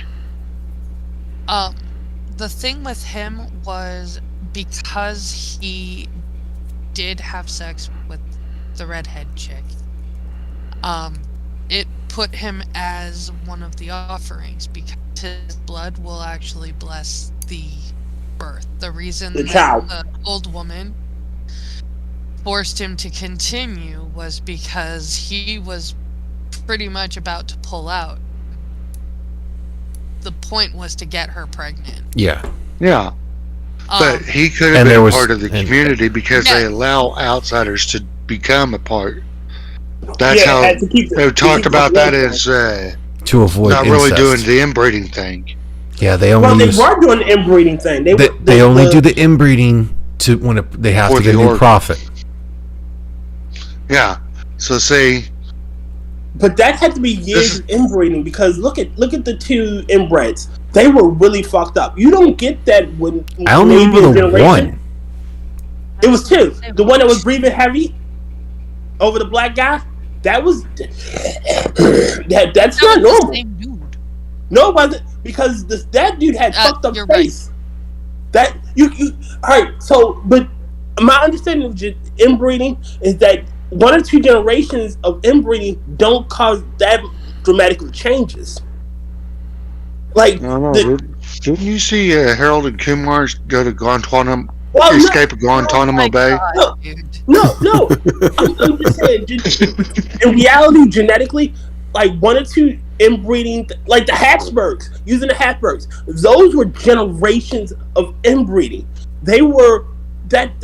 S5: The thing with him was because he did have sex with the redhead chick. It put him as one of the offerings because his blood will actually bless the birth. The reason
S3: the child,
S5: the old woman forced him to continue was because he was pretty much about to pull out. The point was to get her pregnant.
S1: Yeah.
S4: Yeah. But he could have been part of the community because they allow outsiders to become a part. That's how they talked about that as
S1: to avoid
S4: not
S1: incest.
S4: really doing the inbreeding thing.
S1: Yeah, they only
S3: were doing the inbreeding thing. They
S1: only do the inbreeding to when they have
S4: For
S1: to get a
S4: the
S1: new
S4: organ.
S1: prophet.
S4: Yeah. So see,
S3: But that had to be years of inbreeding because look at the two inbreds. They were really fucked up. You don't get that when
S1: I don't
S3: maybe
S1: remember
S3: a
S1: the
S3: generation.
S1: one.
S3: It was two. The one that was breathing heavy over the black guy. That was that's not
S5: was the
S3: normal.
S5: same dude.
S3: No, it wasn't because that dude had fucked up
S5: you're
S3: face. That you all right. So, but my understanding of inbreeding is that 1 or 2 generations of inbreeding don't cause that dramatic of changes. Like,
S4: didn't you see Harold and Kumar go to Guantanamo,
S3: well,
S4: escape Guantanamo Bay?
S5: God, dude.
S3: no. I'm just saying. In reality, genetically, like 1 or 2 inbreeding, like the Habsburgs, using the Habsburgs, those were generations of inbreeding. They were that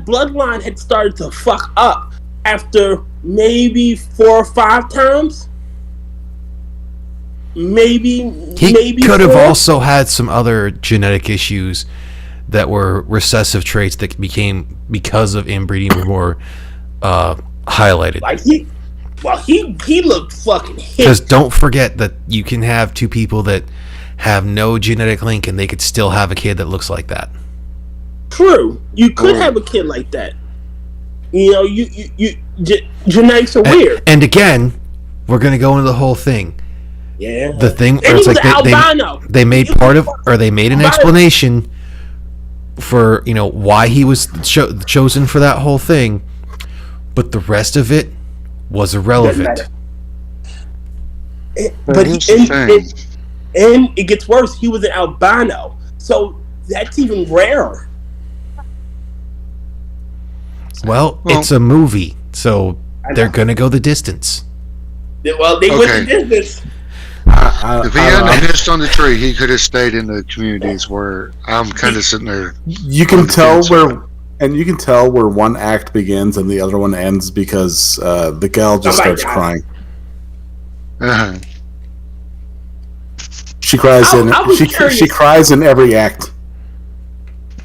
S3: bloodline had started to fuck up after maybe 4 or 5 times. Maybe
S1: Could have
S3: 4.
S1: also had some other genetic issues that were recessive traits that became, because of inbreeding, were more highlighted.
S3: Like he looked fucking hit.
S1: Because don't forget that you can have 2 people that have no genetic link and they could still have a kid that looks like that.
S3: True, you could have a kid like that. You know, genetics are weird.
S1: And again, we're gonna go into the whole thing.
S3: Yeah,
S1: The thing,
S3: and
S1: it's
S3: he was
S1: like
S3: albino.
S1: they made part of, or they made an
S3: Albino.
S1: explanation for, you know, why he was chosen for that whole thing, but the rest of it was irrelevant.
S3: But
S4: here's the thing.
S3: and it gets worse. He was an albino, so that's even rarer.
S1: Well, it's a movie, so they're gonna go the distance.
S3: Well, they went the distance.
S4: If he hadn't hissed on the tree, he could have stayed in the communities where I'm kind of sitting there.
S2: You can tell where one act begins and the other one ends because the gal just starts crying.
S4: Uh-huh.
S2: She cries she cries in every act.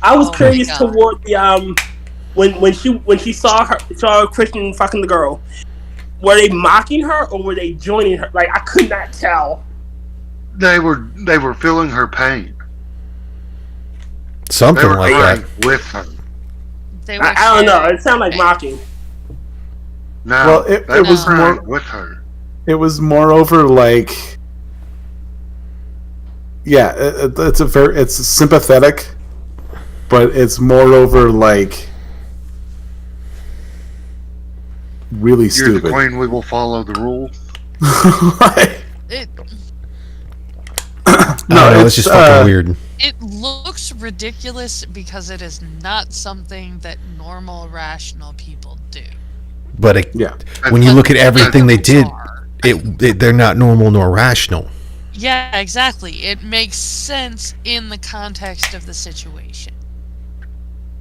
S3: I was curious toward the when she saw Christian fucking the girl. Were they mocking her or were they joining her? Like, I could not tell.
S4: They were feeling her pain.
S1: Something
S4: They were
S1: like
S4: crying
S1: that.
S4: with her.
S3: I don't know. It sounded like mocking.
S4: No,
S2: Well, it was
S4: crying
S2: more
S4: with her.
S2: It was moreover like, yeah, it's sympathetic, but it's moreover like really
S4: You're
S2: stupid.
S4: the queen. We will follow the rule.
S1: No, it's just fucking weird.
S5: It looks ridiculous because it is not something that normal, rational people do.
S1: But when you look at everything they did, they're not normal nor rational.
S5: Yeah, exactly. It makes sense in the context of the situation.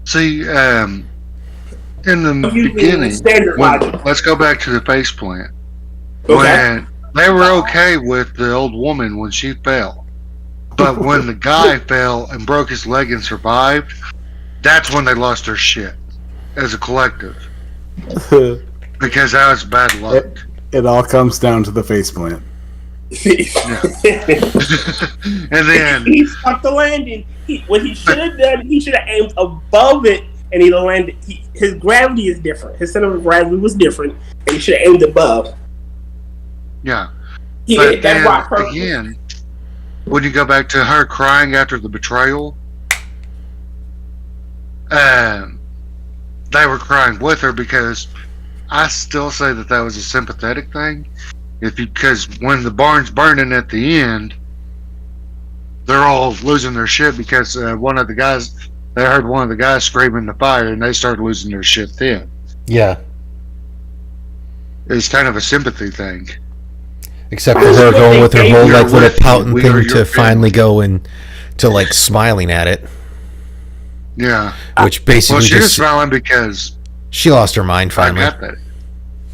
S4: See, in the beginning, let's go back to the face plant. When they were okay with the old woman when she fell. But when the guy fell and broke his leg and survived, that's when they lost their shit as a collective. Because that was bad luck.
S2: It all comes down to the face plant.
S4: And then
S3: he stuck the landing. What he should have done, he should have aimed above it and he'd have landed. His gravity is different. His center of gravity was different, and he should have aimed above.
S4: Yeah.
S3: He
S4: But
S3: hit that rock perfect.
S4: again, when you go back to her crying after the betrayal, they were crying with her because I still say that was a sympathetic thing. Because when the barn's burning at the end, they're all losing their shit because they heard one of the guys screaming the fire and they started losing their shit then.
S1: Yeah.
S4: It's kind of a sympathy thing.
S1: Except for her going with her whole like little pouting thing to finally
S4: family.
S1: go and to like smiling at it.
S4: Yeah.
S1: Which basically
S4: Well, she was smiling because
S1: she lost her mind finally.
S4: I got that.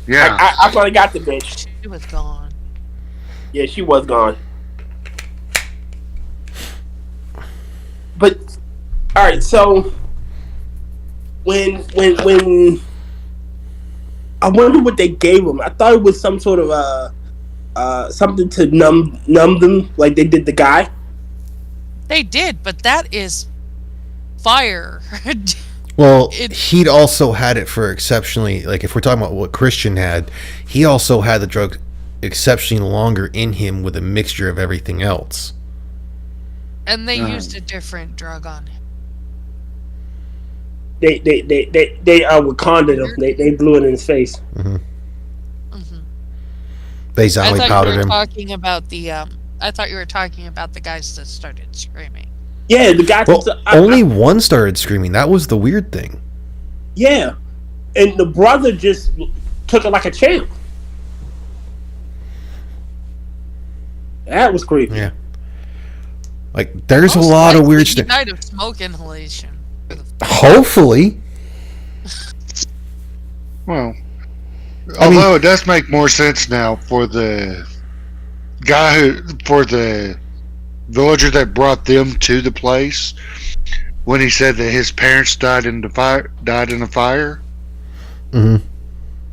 S4: Yeah.
S3: I finally got the bitch.
S5: She was gone.
S3: Yeah, she was gone. But, alright, so when I wonder what they gave him. I thought it was some sort of something to numb them, like they did the guy.
S5: They did, but that is fire.
S1: Well, he'd also had it for exceptionally, like if we're talking about what Christian had, he also had the drug exceptionally longer in him with a mixture of everything else.
S5: And they used a different drug on him.
S3: They Wakanda him. They blew it in his face.
S1: Mm-hmm. They zombie powdered him.
S5: Talking about the I thought you were talking about the guys that started screaming.
S3: Yeah, the guy.
S1: Well, only one started screaming. That was the weird thing.
S3: Yeah, and the brother just took it like a champ. That was creepy.
S1: Yeah. Like, there's a lot of weird stuff.
S5: He died of smoke inhalation.
S1: Hopefully.
S4: Well, although it does make more sense now for the guy for the villager that brought them to the place when he said that his parents died in the fire.
S1: Mm-hmm.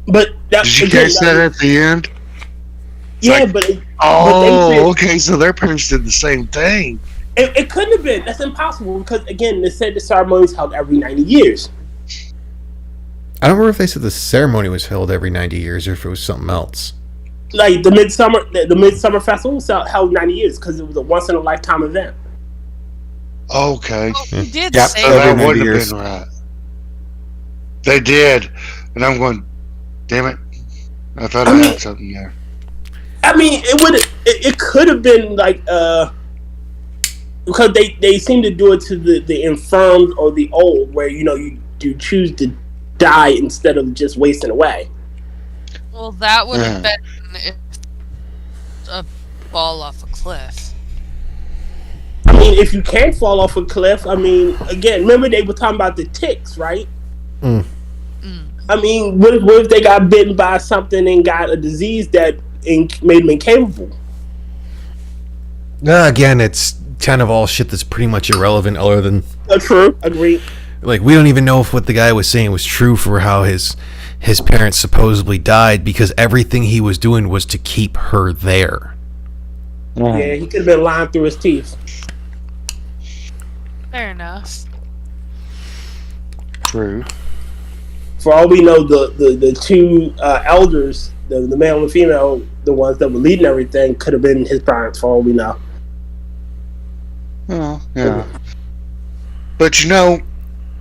S3: But
S4: did you catch that at the end?
S3: Yeah,
S4: like,
S3: but
S4: okay, so their parents did the same thing.
S3: It couldn't have been. That's impossible because again, they said the ceremony is held every 90 years.
S1: I don't remember if they said the ceremony was held every 90 years or if it was something else.
S3: Like the Midsummer Festival was held 90 years because it was a once in a lifetime event.
S4: Okay.
S5: Well, he did
S2: Yep,
S5: say
S4: that
S2: every
S4: would
S2: 90
S4: have
S2: years.
S4: been right. They did, and I'm going, damn it! I thought I had something there.
S3: I mean, it could have been like because they seem to do it to the infirmed or the old, where you choose to die instead of just wasting away.
S5: Well, that would have been if a fall off a cliff.
S3: I mean, if you can't fall off a cliff, I mean, again, remember they were talking about the ticks, right?
S1: Mm.
S3: I mean, what if they got bitten by something and got a disease that made them incapable?
S1: Again, it's kind of all shit that's pretty much irrelevant other than...
S3: True, agreed.
S1: Like, we don't even know if what the guy was saying was true for how his parents supposedly died, because everything he was doing was to keep her there.
S3: Yeah, he could have been lying through his teeth.
S5: Fair enough.
S4: True.
S3: For all we know, the two elders, the male and the female, the ones that were leading everything, could have been his parents. For all we know.
S4: Oh, yeah. But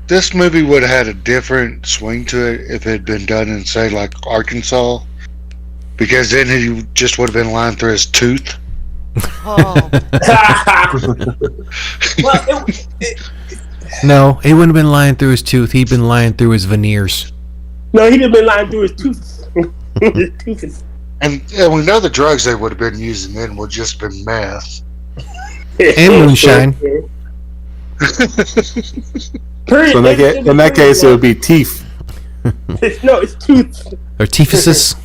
S4: this movie would have had a different swing to it if it had been done in, say, like Arkansas, because then he just would have been lying through his tooth.
S5: Oh.
S3: Well,
S1: No, he wouldn't have been lying through his tooth. He'd been lying through his veneers.
S3: no, he'd have been lying through his tooth. His tooth is-
S4: And we know the drugs they would have been using then would just been meth.
S1: And moonshine.
S2: So in that case, it would be teeth.
S3: No, it's tooth.
S1: Or teephuses.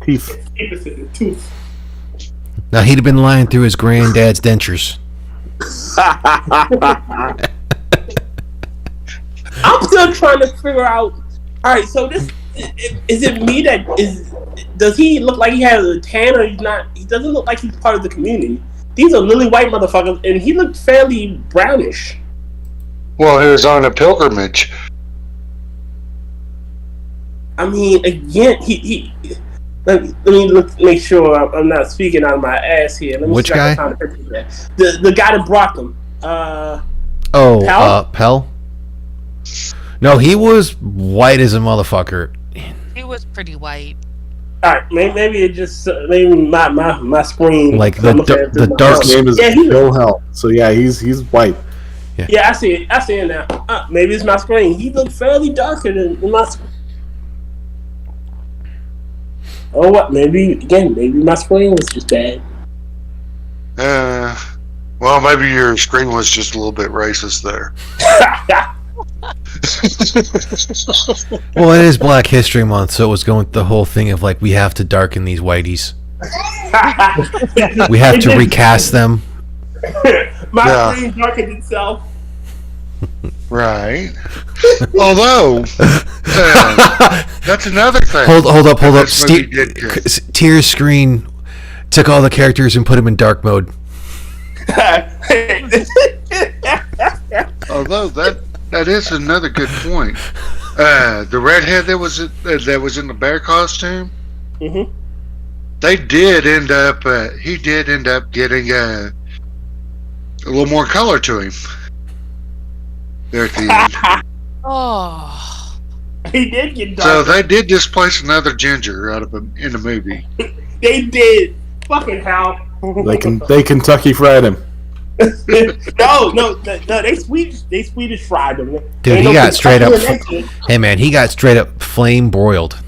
S2: Teeth.
S3: It's tooth.
S1: Now, he'd have been lying through his granddad's dentures.
S3: I'm still trying to figure out. All right, so this is it me that is? Does he look like he has a tan, or he's not? He doesn't look like he's part of the community. These are lily white motherfuckers, and he looked fairly brownish.
S4: Well, he was on a pilgrimage.
S3: I mean, again, he let me make sure I'm not speaking out of my ass here. Let me
S1: Which
S3: see if I can
S1: guy?
S3: find a picture of that. The guy that brought them.
S1: Pell? No, he was white as a motherfucker.
S5: He was pretty white.
S3: All right, maybe it just maybe my screen
S1: Like the dark.
S2: His name is Bill Hell. So yeah, he's white.
S3: Yeah, I see it. I see it now. Maybe it's my screen. He looked fairly darker than my screen. Oh, what? Maybe my screen was just bad.
S4: Well, maybe your screen was just a little bit racist there.
S1: Well, it is Black History Month, so it was going with the whole thing of like, we have to darken these whiteys. We have to recast them.
S3: My screen darkened itself.
S4: Right. Although, that's another thing.
S1: Hold up.
S4: This movie did good.
S1: Tears screen took all the characters and put them in dark mode.
S4: Although that is another good point. The redhead that was in the bear costume.
S3: Mm-hmm.
S4: They did end up. He did end up getting a little more color to him. There at the end.
S5: Oh.
S3: He did get
S4: So
S3: darker.
S4: they did displace another ginger out of him in the movie.
S3: They did. Fucking hell.
S2: They Kentucky fried him.
S3: No. They Swedish fried them.
S1: Dude,
S3: Ain't
S1: he
S3: no
S1: got straight up.
S3: Kentucky in
S1: Hey man, he got straight up flame broiled.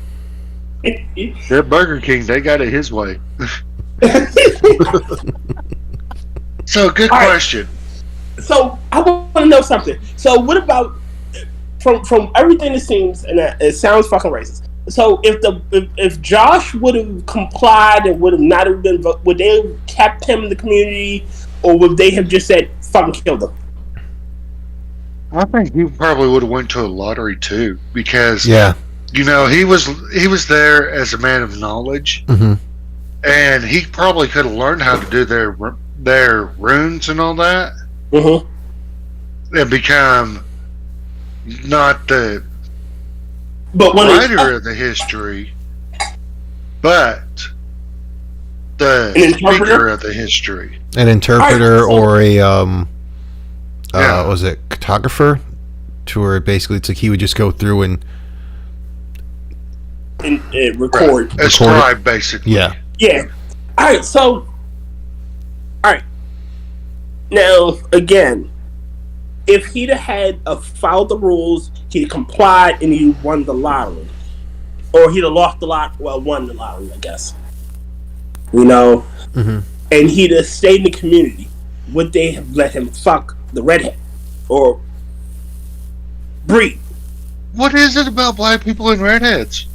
S3: it.
S4: They're Burger King. They got it his way. So, good
S3: All right.
S4: question.
S3: So I want to know something. So what about from everything it seems, and it sounds fucking racist. So if Josh would have complied and would have not have been, would they have kept him in the community, or would they have just said fucking killed him?
S4: I think he probably would have went to a lottery too, because
S1: Yeah.
S4: you know he was there as a man of knowledge,
S1: Mm-hmm.
S4: and he probably could have learned how to do their runes and all that, and become not the
S3: But when
S4: writer of the history, but the
S3: An interpreter?
S4: speaker of the history.
S1: An interpreter
S3: Alright, so-
S1: or a
S4: Yeah.
S1: was it cartographer? To where basically it's like he would just go through and
S3: record.
S4: A scribe, basically.
S1: yeah.
S3: Yeah. All right. So, all right. Now, again, if he'd have had followed the rules, he'd complied, and he won the lottery, or he'd have lost the lot. Well, won the lottery, I guess. You know,
S1: Mhm.
S3: and he'd have stayed in the community. Would they have let him fuck the redhead or breed?
S4: What is it about black people and redheads?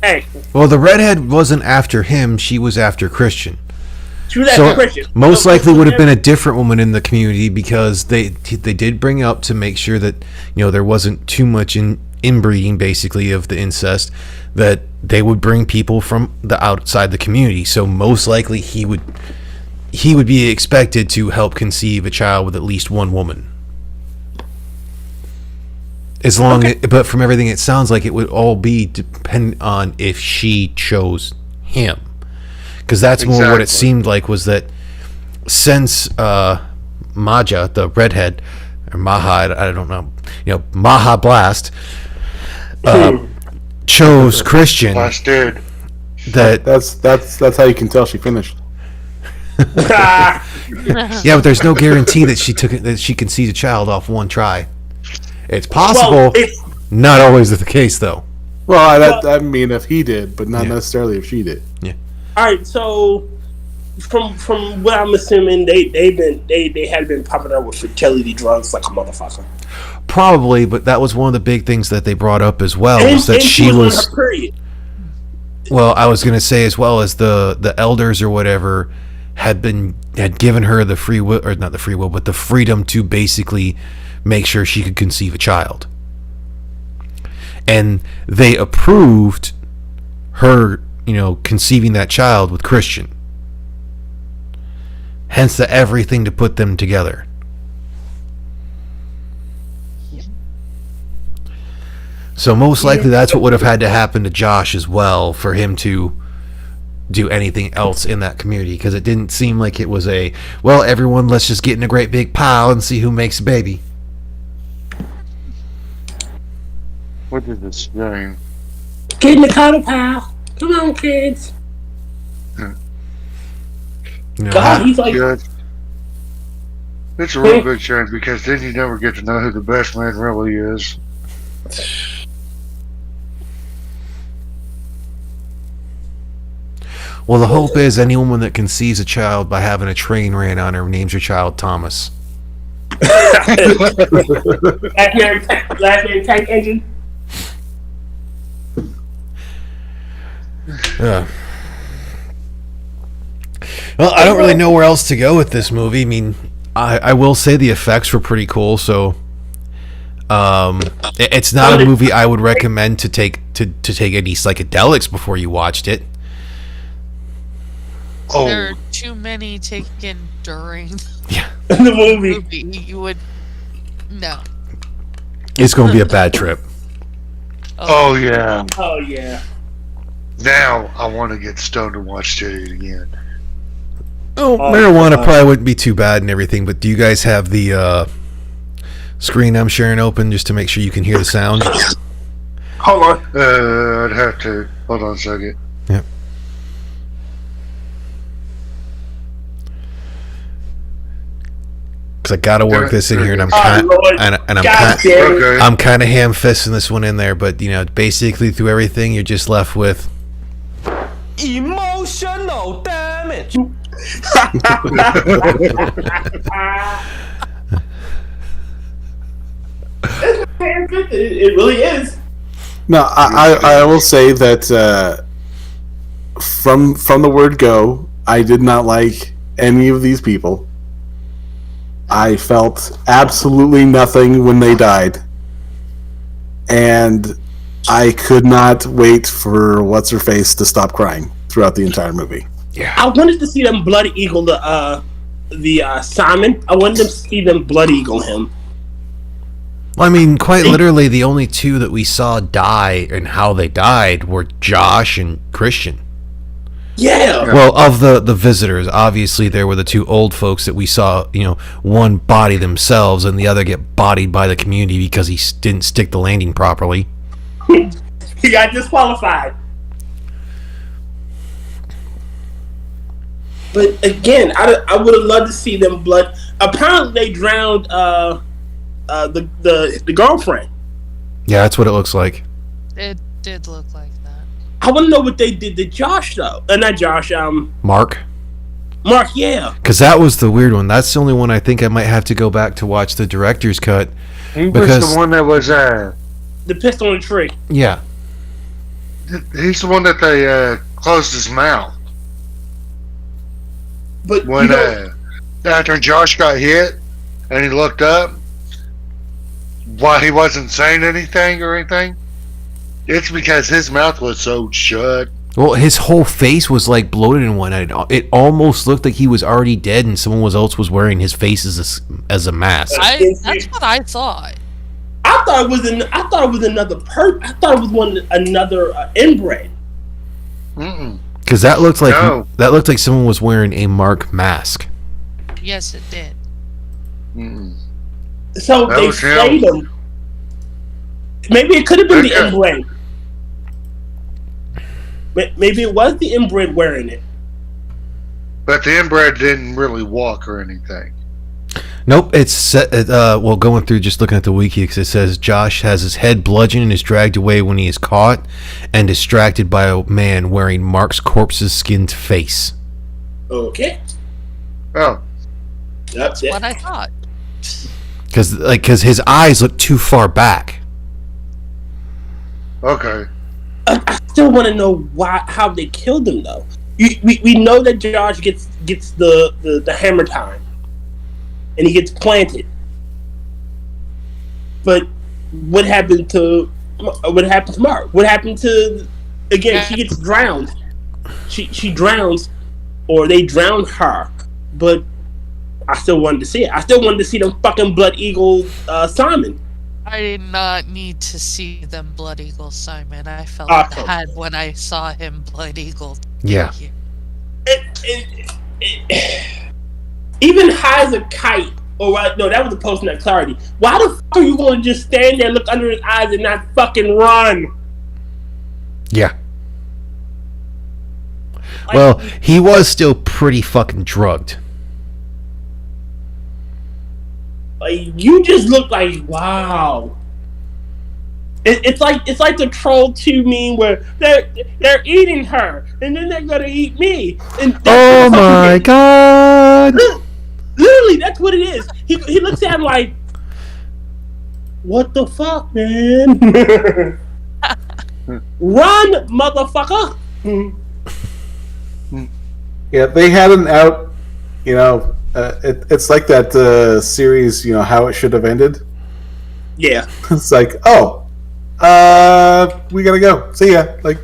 S3: Hey,
S1: Well, the redhead wasn't after him; she was after Christian.
S3: she was
S1: So
S3: that Christian.
S1: most
S3: So-
S1: likely would have been a different woman in the community because they did bring up to make sure that there wasn't too much inbreeding, basically, of the incest, that they would bring people from the outside the community. So most likely he would be expected to help conceive a child with at least one woman. As long but from everything it sounds like it would all be dependent on if she chose him. Because that's more what it
S4: Exactly.
S1: seemed like, was that since Maja, the redhead, or Maha, I don't know, Maha Blast, chose Christian,
S4: Last dude.
S1: that
S2: That's how you can tell she finished.
S1: yeah, but there's no guarantee that she conceived a child off one try. It's possible,
S3: Well, it's-
S1: not always the case though.
S2: Well, I mean, if he did, but not
S1: Yeah.
S2: necessarily if she did.
S3: All right, so from what I'm assuming, they had been pumping her with fertility drugs like a motherfucker.
S1: Probably, but that was one of the big things that they brought up as well,
S3: And,
S1: was that
S3: and
S1: she
S3: on
S1: was.
S3: her period.
S1: Well, I was going to say, as well as the elders or whatever had given her the free will, or not the free will, but the freedom to basically make sure she could conceive a child, and they approved her, conceiving that child with Christian. Hence the everything to put them together. So most likely that's what would have had to happen to Josh as well for him to do anything else in that community, because it didn't seem like it was everyone, let's just get in a great big pile and see who makes a baby.
S4: What is this saying?
S3: Get in the cuddle pile. Come on, kids. God, he's like,
S4: Good. It's a real big shame, because then you never get to know who the best man really is.
S1: Well, the hope is any woman that conceives a child by having a train ran on her names her child Thomas.
S3: last name tank engine.
S1: Yeah. Well, I don't really know where else to go with this movie. I mean, I will say the effects were pretty cool. So It's not a movie I would recommend to take any psychedelics before you watched it.
S4: Oh,
S5: There are too many taken during
S1: Yeah,
S3: the
S5: the
S3: movie.
S5: movie. You would no.
S1: it's going to be a bad trip.
S4: oh yeah.
S3: Oh yeah.
S4: Now I want to get stoned and watch it again.
S1: Oh, marijuana probably wouldn't be too bad and everything, but do you guys have the screen I'm sharing open just to make sure you can hear the sound?
S3: Hold on.
S4: I'd have to. Hold on a second.
S1: Yep. Because I got to work this in here, and I'm kind
S3: Lord.
S1: and I'm
S3: God
S1: kind
S3: damn it.
S4: Okay.
S1: I'm kind of ham-fisting this one in there, but basically through everything, you're just left with.
S6: Emotional damage.
S3: It really is.
S2: No, I will say that from the word go, I did not like any of these people. I felt absolutely nothing when they died, and I could not wait for what's her face to stop crying throughout the entire movie.
S3: I wanted to see them blood eagle the Simon. I wanted to see them blood eagle him.
S1: Well, I mean, quite literally, the only two that we saw die and how they died were Josh and Christian.
S3: Yeah.
S1: Well, of the visitors, obviously there were the two old folks that we saw, one body themselves and the other get bodied by the community because he didn't stick the landing properly.
S3: He got disqualified. But again, I would have loved to see them blood. Apparently, they drowned the girlfriend.
S1: Yeah, that's what it looks like.
S5: It did look like that.
S3: I want to know what they did to Josh though. Not Josh.
S1: Mark?
S3: Mark. Yeah.
S1: Because that was the weird one. That's the only one I think I might have to go back to watch the director's cut.
S4: He
S1: Because-
S4: was the one that was.
S3: The pistol in the tree.
S1: Yeah.
S4: He's the one that they closed his mouth
S3: But
S4: when after Josh got hit and he looked up. Why he wasn't saying anything or anything? It's because his mouth was so shut.
S1: Well, his whole face was like bloated in one. It almost looked like he was already dead and someone else was wearing his face as a mask.
S5: That's what I thought.
S3: I thought it was another I thought it was another inbred.
S4: Mm-mm.
S1: Because that looked
S4: No.
S1: like someone was wearing a Mark mask.
S5: Yes, it did.
S4: Mm-mm.
S3: So
S4: That
S3: they
S4: was him.
S3: slayed him. Maybe it could have been the
S4: Okay.
S3: inbred. Maybe it was the inbred wearing it.
S4: But the inbred didn't really walk or anything.
S1: Nope, it's set. Well, going through just looking at the wiki, because it says Josh has his head bludgeoned and is dragged away when he is caught and distracted by a man wearing Mark's corpse's skinned face.
S3: Okay.
S4: Oh,
S3: That's it.
S5: What I thought.
S1: Because his eyes look too far back.
S4: okay.
S3: I still want to know how they killed him though. We know that Josh gets the hammer time, and he gets planted. But what happened to Mark? What happened to again? She gets drowned. She drowns, or they drown her. But I still wanted to see it. I still wanted to see them fucking Blood Eagle Simon.
S5: I did not need to see them Blood Eagle Simon. I felt
S3: Awesome.
S5: bad when I saw him Blood Eagle.
S1: Yeah.
S3: Even high as a kite, or what? No, that was a post-nut clarity. Why the fuck are you going to just stand there, look under his eyes, and not fucking run?
S1: Yeah.
S3: Like,
S1: Well, he was still pretty fucking drugged.
S3: like, you just look like wow. It's like the Troll 2 meme where they're eating her, and then they're gonna eat me. And that's
S1: Oh
S3: what the fuck
S1: my
S3: it is.
S1: god!
S3: Literally, that's what it is. He looks at him like, what the fuck, man? Run, motherfucker!
S2: Yeah, they had an out. It's like that series. How it should have ended.
S3: Yeah.
S2: It's like, we gotta go. See ya. Like,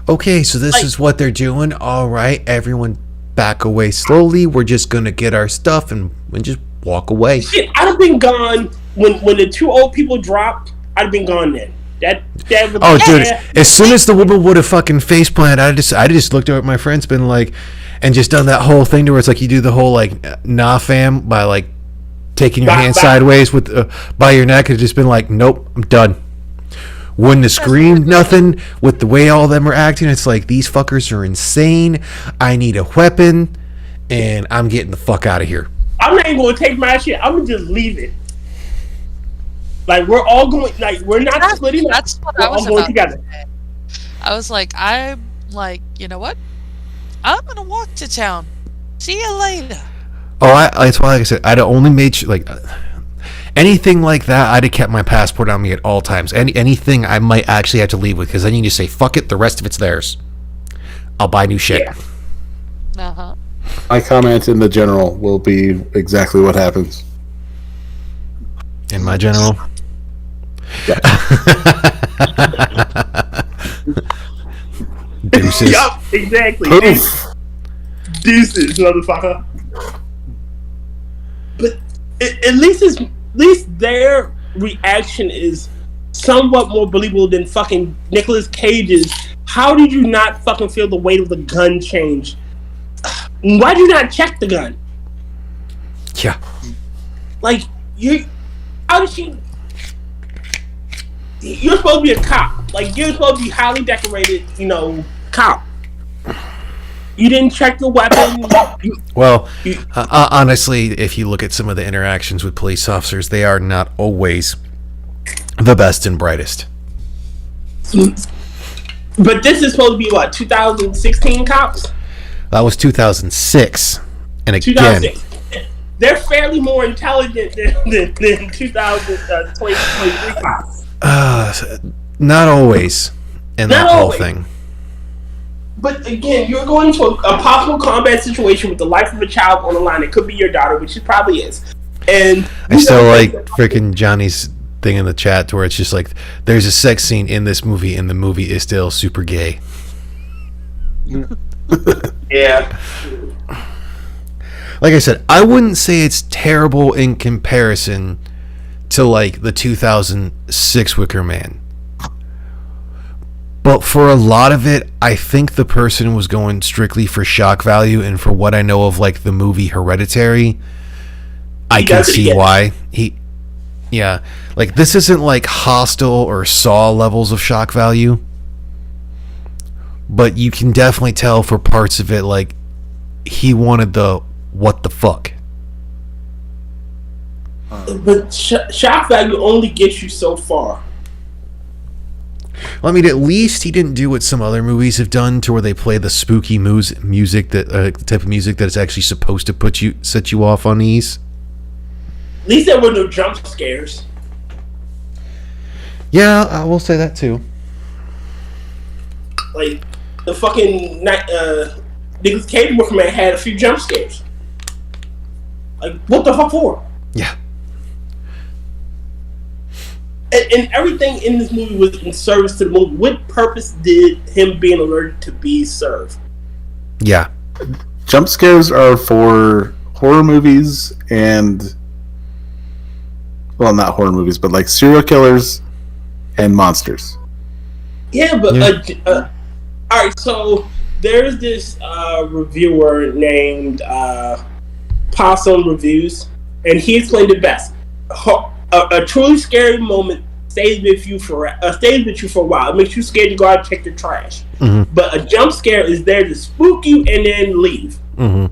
S1: Okay, so this is what they're doing. All right, everyone back away slowly. We're just going to get our stuff and just walk away.
S3: Shit, I'd have been gone when the two old people dropped. I'd have been gone then. That was,
S1: oh, dude! As soon as the woman would have fucking face planted, I just looked over at my friends, been like, and just done that whole thing to where it's like you do the whole like nah fam by like taking your hand sideways with by your neck, and just been like, nope, I'm done. Wouldn't have screamed nothing with the way all of them are acting. It's like these fuckers are insane. I need a weapon, and I'm getting the fuck out of here.
S3: I'm not even gonna take my shit. I'm gonna just leave it. Like we're all going. Like we're not splitting.
S5: That's what
S3: we're
S5: I was
S3: all going
S5: about
S3: together.
S5: to say. I was like, you know what? I'm gonna walk to town. See you later.
S1: Oh, that's why, like I said, I'd only made sure, like anything like that. I'd have kept my passport on me at all times. Anything I might actually have to leave with, because then you just say fuck it. The rest of it's theirs. I'll buy new shit.
S5: Yeah.
S2: My comment in the general will be exactly what happens.
S1: In my general.
S2: Yeah.
S1: Deuces.
S3: Yup, exactly.
S2: Poof.
S3: Deuces, motherfucker. But at least their reaction is somewhat more believable than fucking Nicolas Cage's. How did you not fucking feel the weight of the gun change? Why did you not check the gun?
S1: Yeah.
S3: Like how did she? You're supposed to be a cop. Like you're supposed to be highly decorated, cop. You didn't check the weapon.
S1: Well, honestly, if you look at some of the interactions with police officers, they are not always the best and brightest.
S3: But this is supposed to be what, 2016 cops?
S1: That was 2006, and again,
S3: 2006. They're fairly more intelligent than 2023 cops.
S1: Not always in that whole thing.
S3: But again, you're going into a possible combat situation with the life of a child on the line. It could be your daughter, which it probably is. And
S1: I still like freaking Johnny's thing in the chat to where it's just like there's a sex scene in this movie, and the movie is still super gay.
S3: Yeah.
S1: Like I said, I wouldn't say it's terrible in comparison to like the 2006 Wicker Man. But for a lot of it, I think the person was going strictly for shock value, and for what I know of like the movie Hereditary, I can see why. Yeah, like this isn't like Hostel or Saw levels of shock value, but you can definitely tell for parts of it like he wanted the what the fuck.
S3: But shock value only gets you so far.
S1: Well, I mean, at least he didn't do what some other movies have done, to where they play the spooky music that the type of music that is actually supposed to set you off on ease.
S3: At least there were no jump scares.
S1: Yeah, I will say that too.
S3: Like the fucking Nicolas Cage Wicker Man had a few jump scares. Like what the fuck for?
S1: Yeah.
S3: And everything in this movie was in service to the movie. What purpose did him being allergic to bees serve?
S1: Yeah.
S2: Jump scares are for horror movies and, well, not horror movies, but like serial killers and monsters.
S3: Yeah, but all right. So there's this reviewer named Possum Reviews, and he explained it best. A truly scary moment stays with you for a while. It makes you scared to go out and check your trash.
S1: Mm-hmm.
S3: But a jump scare is there to spook you and then leave.
S1: Mm-hmm.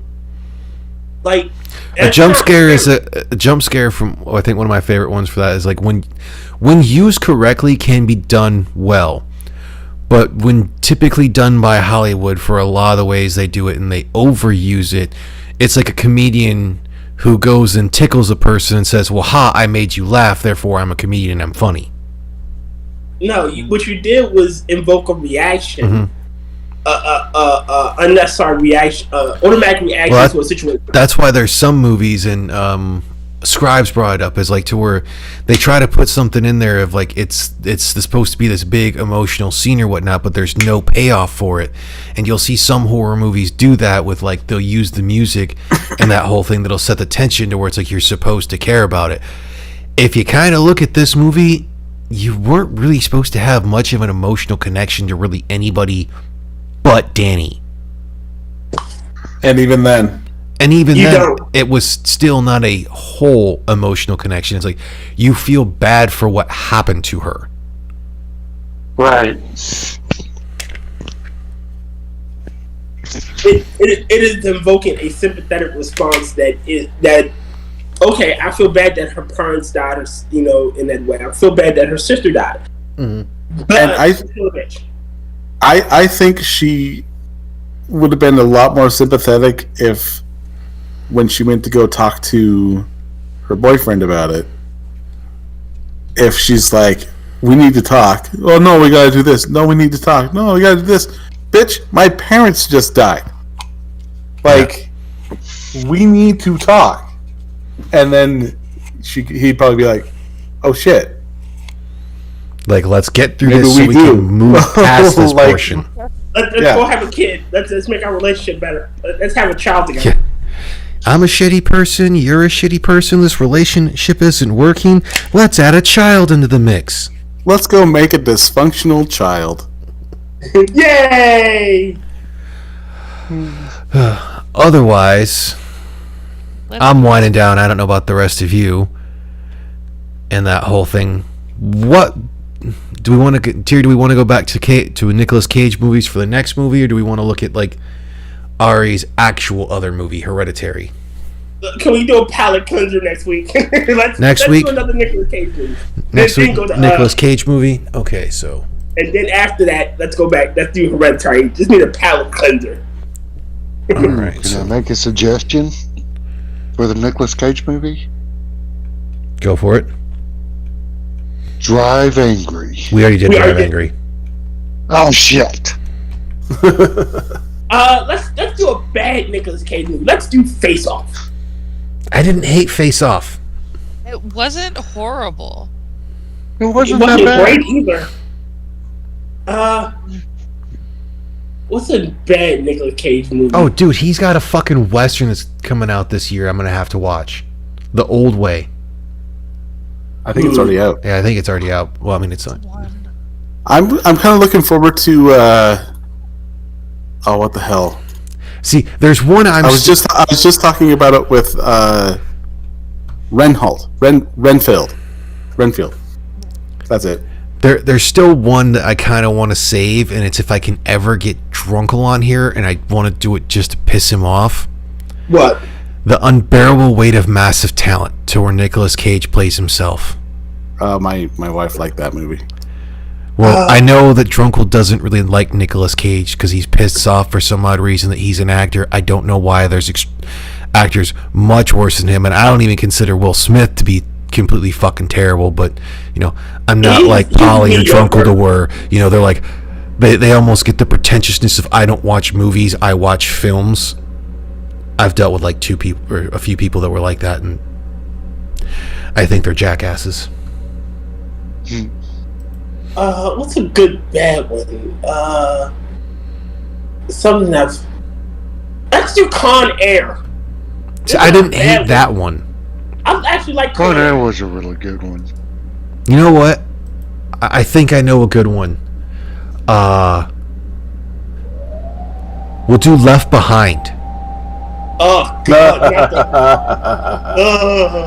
S3: Like
S1: a jump scare is a jump scare from. I think one of my favorite ones for that is like when used correctly can be done well, but when typically done by Hollywood for a lot of the ways they do it and they overuse it, it's like a comedian who goes and tickles a person and says, well, ha, I made you laugh, therefore I'm a comedian, I'm funny.
S3: No, what you did was invoke a reaction.
S1: Mm-hmm.
S3: Unnecessary reaction, automatic reaction to a situation.
S1: That's why there's some movies, and Scribes brought it up as like to where they try to put something in there of like it's supposed to be this big emotional scene or whatnot, but there's no payoff for it. And you'll see some horror movies do that with like they'll use the music and that whole thing that'll set the tension to where it's like you're supposed to care about it. If you kind of look at this movie, you weren't really supposed to have much of an emotional connection to really anybody but Danny.
S2: And even then,
S1: it was still not a whole emotional connection. It's like you feel bad for what happened to her.
S3: Right. It is invoking a sympathetic response that okay, I feel bad that her parents died, or in that way. I feel bad that her sister died.
S1: Mm-hmm.
S3: But
S2: and I think she would have been a lot more sympathetic if, when she went to go talk to her boyfriend about it, if she's like, we need to talk. Oh, no, we gotta do this. No, we need to talk. No, we gotta do this. Bitch, my parents just died. Like, we need to talk. And then he'd probably be like, oh, shit.
S1: Like, let's get through this so we can move past this portion.
S3: Let's go have a kid. Let's make our relationship better. Let's have a child together.
S1: Yeah. I'm a shitty person. You're a shitty person. This relationship isn't working. Let's add a child into the mix.
S2: Let's go make a dysfunctional child.
S3: Yay!
S1: Otherwise, I'm winding down. I don't know about the rest of you. And that whole thing. What do we want to get? Do we want to go back to Nicolas Cage movies for the next movie, or do we want to look at like Ari's actual other movie, Hereditary?
S3: Can we do a palate cleanser next week? let's
S1: week?
S3: do another Nicolas Cage movie.
S1: Next week, Nicolas Cage movie? Okay, so.
S3: And then after that, let's go back. Let's do Hereditary. Just need a palate cleanser.
S1: All right.
S4: Can I make a suggestion for the Nicolas Cage movie?
S1: Go for it.
S4: Drive Angry.
S1: We already did Drive Angry.
S4: Oh, shit.
S3: Let's do a bad Nicolas Cage movie. Let's do Face Off.
S1: I didn't hate Face Off.
S5: It wasn't horrible.
S4: It wasn't
S3: that
S4: bad.
S3: Great either. What's a bad Nicolas Cage movie?
S1: Oh, dude, he's got a fucking Western that's coming out this year I'm going to have to watch. The Old Way.
S2: I think it's already out.
S1: Yeah, I think it's already out. Well, I mean, it's not.
S2: I'm kind of looking forward to, oh, what the hell?
S1: See, there's one I was
S2: just talking about it with, Renfield. That's it.
S1: There's still one that I kind of want to save, and it's if I can ever get Drunkle on here, and I want to do it just to piss him off.
S3: What?
S1: The Unbearable Weight of Massive Talent, to where Nicolas Cage plays himself.
S2: My wife liked that movie.
S1: Well, I know that Drunkle doesn't really like Nicolas Cage because he's pissed off for some odd reason that he's an actor. I don't know why. There's actors much worse than him, and I don't even consider Will Smith to be completely fucking terrible, but I'm not like Polly and Drunkle to where they're like they almost get the pretentiousness of I don't watch movies, I watch films. I've dealt with like two people or a few people that were like that, and I think they're jackasses.
S3: What's a good bad one? Something that's. Let's do Con Air.
S1: See, I didn't hate that one.
S3: I actually like
S4: Con Air was a really good one.
S1: You know what? I think I know a good one. We'll do Left Behind.
S3: Oh God!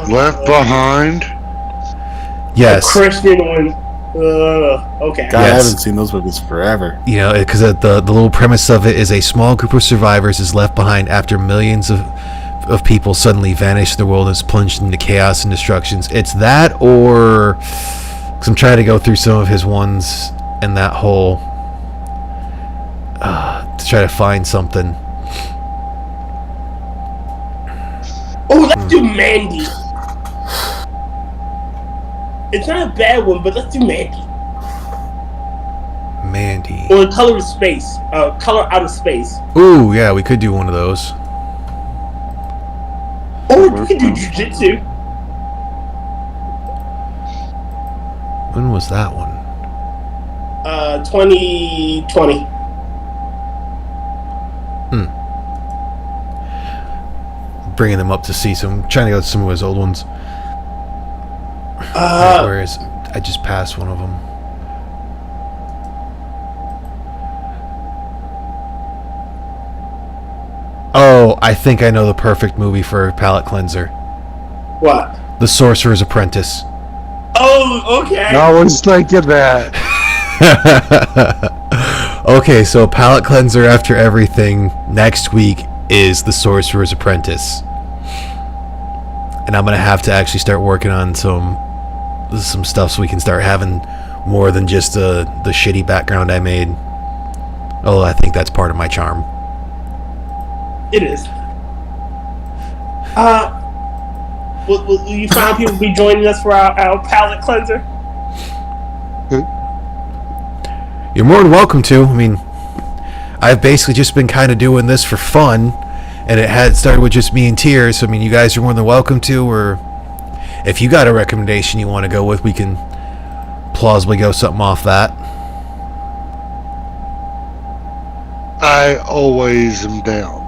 S4: Left Behind.
S1: Yes.
S3: The Christian one. Okay.
S2: God, I haven't seen those movies forever.
S1: Because the little premise of it is a small group of survivors is left behind after millions of people suddenly vanish. The world is plunged into chaos and destructions. It's that, or because I'm trying to go through some of his ones and that whole to try to find something.
S3: Oh, let's do Mandy. It's not a bad one, but let's do Mandy.
S1: Mandy.
S3: Or Color of Space. Color Out of Space.
S1: Ooh, yeah, we could do one of those.
S3: Or we could do Jiu-Jitsu.
S1: When was that one?
S3: 2020.
S1: Bringing them up to see some. Trying to go to some of his old ones. Where is? I just passed one of them. Oh, I think I know the perfect movie for a palate cleanser.
S3: What?
S1: The Sorcerer's Apprentice.
S3: Oh, okay.
S4: I was thinking that.
S1: Okay, so palate cleanser after everything next week is The Sorcerer's Apprentice. And I'm going to have to actually start working on some stuff so we can start having more than just the shitty background I made. Although I think that's part of my charm.
S3: It is. Will you find people be joining us for our palate cleanser?
S1: You're more than welcome to. I mean, I've basically just been kind of doing this for fun, and it had started with just me and Tears. I mean, you guys are more than welcome to, or if you got a recommendation you want to go with, we can plausibly go something off that.
S4: I always am down.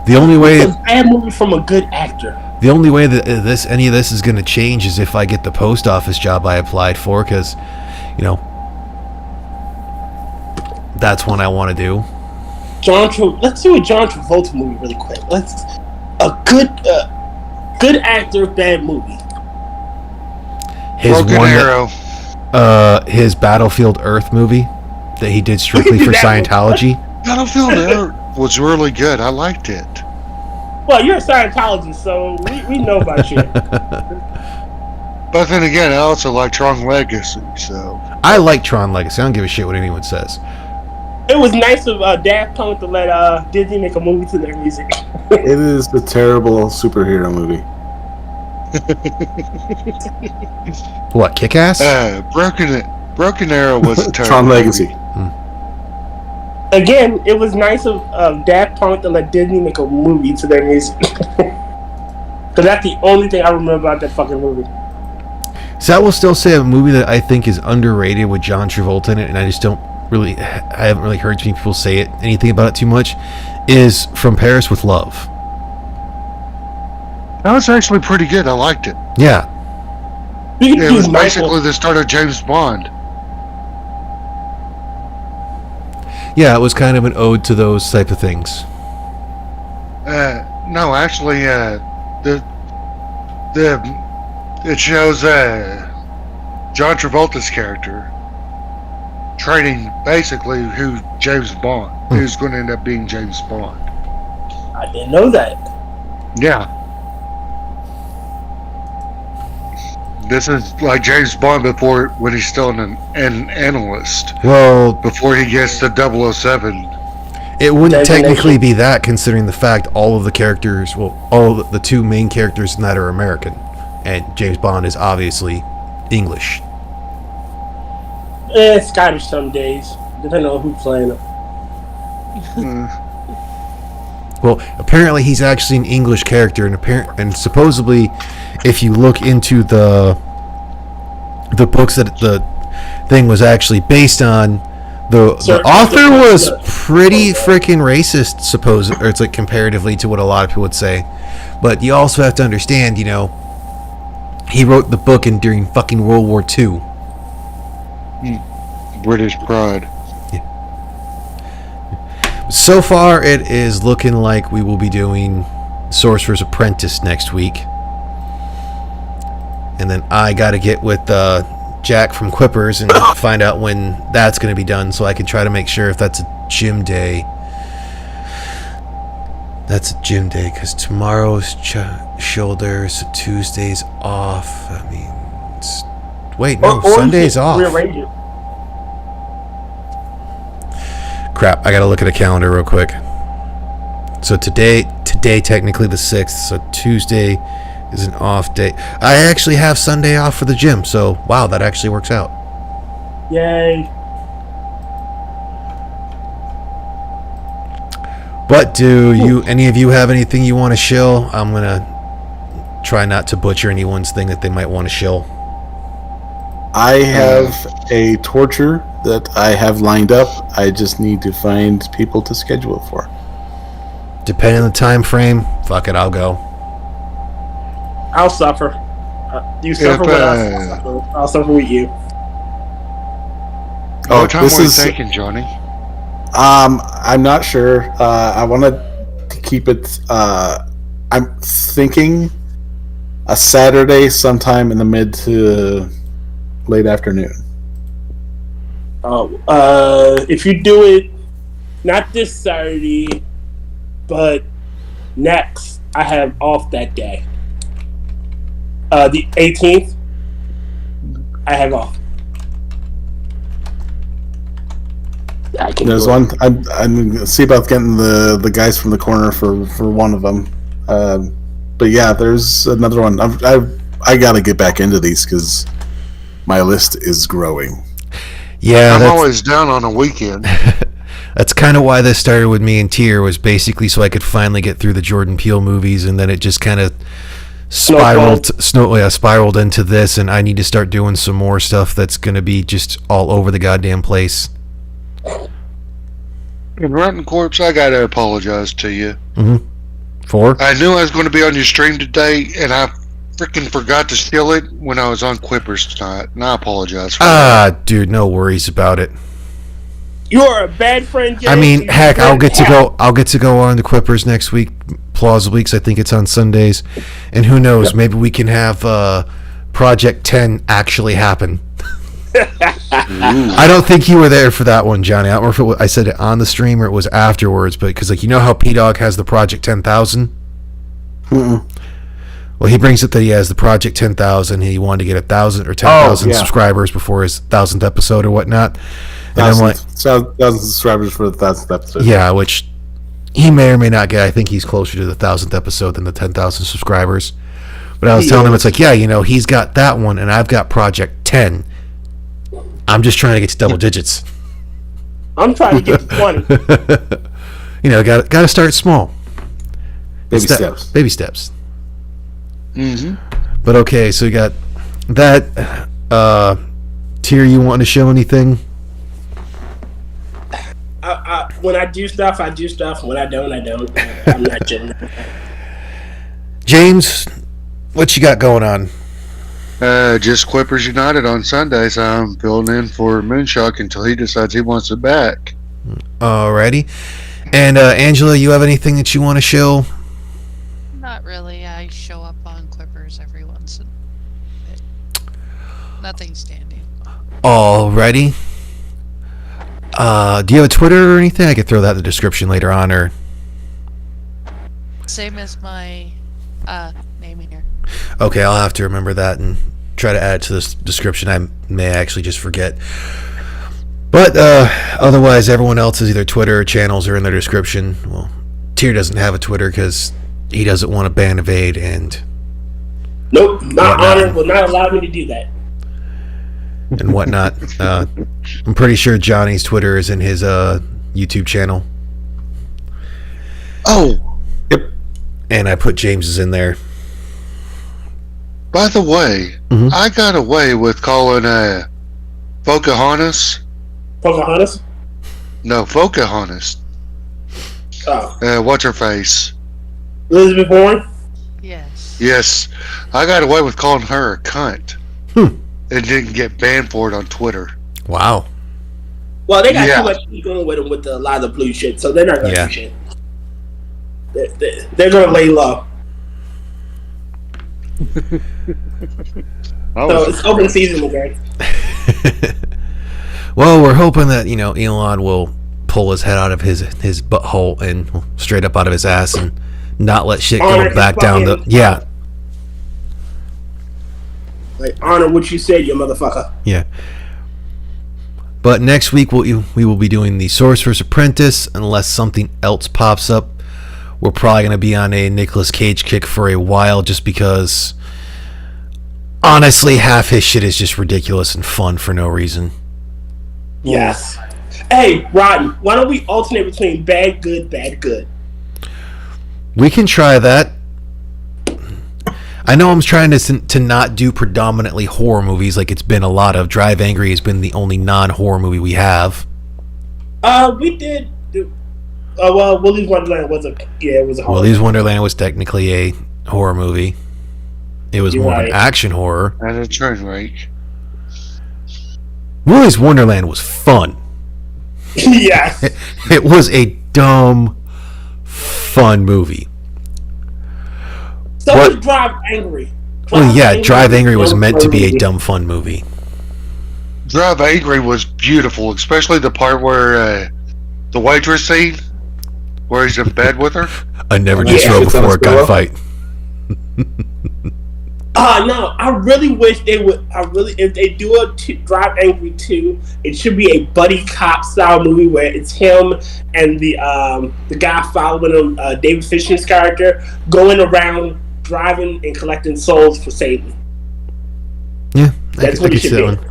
S1: The only way
S3: It's a bad movie from a good actor.
S1: the only way that any of this is going to change is if I get the post office job I applied for, because, you know, that's one I want to do.
S3: Let's do a John Travolta movie really quick. A good actor, bad movie.
S1: His
S4: Broken
S1: one
S4: Arrow.
S1: his Battlefield Earth movie that he did strictly for
S3: That
S1: Scientology.
S4: Battlefield Earth was really good. I liked it.
S3: Well, you're a Scientologist, so we know about you.
S4: But then again, I also like Tron Legacy, so...
S1: I like Tron Legacy. I don't give a shit what anyone says.
S3: It was nice of Daft Punk to let Disney make a movie to their music.
S2: It is a terrible superhero movie.
S1: What, Kick-Ass?
S4: Broken Arrow was a terrible
S2: Tron Legacy.
S3: Again, it was nice of Daft Punk to let Disney make a movie to their music. Because that's the only thing I remember about that fucking movie.
S1: So I will still say a movie that I think is underrated with John Travolta in it, and I haven't really heard too many people say anything about it too much, is From Paris with Love.
S4: That was actually pretty good. I liked it.
S1: Yeah.
S3: You
S4: It was basically the start of James Bond.
S1: Yeah, it was kind of an ode to those type of things.
S4: No, actually, it shows John Travolta's character training basically who's going to end up being James Bond.
S3: I didn't know that.
S4: Yeah. This is like James Bond when he's still an analyst.
S1: Well,
S4: Before he gets to 007.
S1: it wouldn't
S3: Designation.
S1: technically be that, considering the fact all of the characters, all of the two main characters in that are American, and James Bond is obviously English.
S3: Scottish some days, depending on who's playing him.
S1: Well, apparently he's actually an English character, and supposedly, if you look into the books that the thing was actually based on, the author was pretty freaking racist, or it's like comparatively to what a lot of people would say. But you also have to understand, you know, he wrote the book during fucking World War II.
S4: British pride.
S1: So far, it is looking like we will be doing Sorcerer's Apprentice next week. And then I got to get with Jack from Quippers and find out when that's going to be done, so I can try to make sure if that's a gym day. That's a gym day, because tomorrow's shoulders, Tuesday's off. I mean, wait, no,
S3: Or
S1: Sunday's
S3: you can
S1: off.
S3: rearrange it.
S1: Crap, I gotta look at a calendar real quick. So today technically the 6th, so Tuesday is an off day. I actually have Sunday off for the gym, so wow, that actually works out.
S3: Yay.
S1: But do any of you have anything you want to shill? I'm gonna try not to butcher anyone's thing that they might want to shill.
S2: I have a torture that I have lined up. I just need to find people to schedule it for.
S1: Depending on the time frame, fuck it, I'll go.
S3: I'll suffer. You suffer with us. I'll suffer with you.
S4: What time were you thinking, Johnny?
S2: I'm not sure. I want to keep it. I'm thinking a Saturday, sometime in the mid to late afternoon.
S3: If you do it, not this Saturday, but next, I have off that day. The 18th, I have off.
S2: There's one. I'm gonna see about getting the guys from the corner for one of them. But yeah, there's another one. I gotta get back into these because my list is growing.
S1: Yeah,
S4: I'm always down on a weekend.
S1: That's kind of why this started with me and Tier, was basically so I could finally get through the Jordan Peele movies, and then it just kind of spiraled into this, and I need to start doing some more stuff that's going to be just all over the goddamn place.
S4: And Rotten Corpse, I gotta apologize to you.
S1: Mm-hmm. For?
S4: I knew I was going to be on your stream today, and I freaking forgot to steal it when I was on Quippers tonight, and I apologize for that.
S1: Dude, no worries about it.
S3: You are a bad friend, James.
S1: I mean, heck, I'll get to go on the Quippers next week, plausibly, because I think it's on Sundays, and who knows, maybe we can have Project 10 actually happen. I don't think you were there for that one, Johnny. I don't remember if I said it on the stream or it was afterwards, but because, like, you know how P-Dog has the Project 10,000?
S2: Mm-mm.
S1: Well, he brings it that he has the Project 10,000. He wanted to get 1,000 or 10,000 subscribers before his 1,000th episode or whatnot. And I'm like,
S2: 1,000 subscribers for the 1,000th episode.
S1: Yeah, which he may or may not get. I think he's closer to the 1,000th episode than the 10,000 subscribers. But I was telling him, it's like, yeah, you know, he's got that one, and I've got Project 10. I'm just trying to get to double digits.
S3: I'm trying to get to 20.
S1: You know, got to start small.
S2: Baby steps.
S1: Baby steps.
S4: Mm-hmm.
S1: But okay, so you got that. Tier, you want to show anything?
S3: When I do stuff, I do stuff. When I don't, I don't. I'm not doing that.
S1: James, what you got going on?
S4: Just Quippers United on Sundays. I'm filling in for Moonshock until he decides he wants it back.
S1: Alrighty. And Angela, you have anything that you want to show?
S5: Not really. I show up on Quippers every once in a bit. Nothing standing.
S1: Alrighty. Do you have a Twitter or anything? I could throw that in the description later on, or
S5: Same as my name here.
S1: okay, I'll have to remember that and try to add it to this description. I may actually just forget. But otherwise, everyone else's either Twitter or channels are in their description. Well, Tier doesn't have a Twitter because he doesn't want to ban Evade, and
S3: Nope, not Honor will not allow me to do that.
S1: And whatnot. I'm pretty sure Johnny's Twitter is in his YouTube channel.
S4: Oh,
S2: Yep.
S1: And I put James's in there.
S4: by the way, I got away with calling Pocahontas.
S3: Pocahontas?
S4: No, Pocahontas.
S3: Oh.
S4: What's her face?
S3: Elizabeth Warren?
S5: Yes.
S4: Yes, I got away with calling her a cunt. And didn't get banned for it on Twitter.
S1: Wow.
S3: Well, they got too much going with them with a lot of the blue shit, so they're not going to do shit. They're going to lay low. So it's open season again.
S1: Well, we're hoping that, you know, Elon will pull his head out of his butthole and straight up out of his ass and not let shit go back down the... Yeah.
S3: Like, honor what you said, you motherfucker.
S1: Yeah. But next week we will be doing the Sorcerer's Apprentice, unless something else pops up. We're probably going to be on a Nicolas Cage kick for a while, just because honestly half his shit is just ridiculous and fun for no reason.
S3: Yes. Hey, Rotn, why don't we alternate between bad, good, bad, good?
S1: We can try that. I know I'm trying to not do predominantly horror movies like it's been a lot of. Drive Angry has been the only non-horror movie we have.
S3: We did. Well, Willy's Wonderland was a horror.
S1: Willy's Wonderland was technically a horror movie. It was more of an action horror.
S4: That's right.
S1: Willy's Wonderland was fun.
S3: Yes.
S1: It was a dumb, fun movie.
S3: So was Drive Angry.
S1: Drive Angry was meant to be a dumb, fun movie.
S4: Drive Angry was beautiful, especially the part where the waitress scene, where he's in bed with her.
S1: I never did throw before a gunfight.
S3: No, I really wish they would. If they do a Drive Angry 2, it should be a buddy cop style movie where it's him and the guy following him, David Fincher's character, going around driving and collecting souls for Satan.
S1: Yeah,
S3: that's what it should be.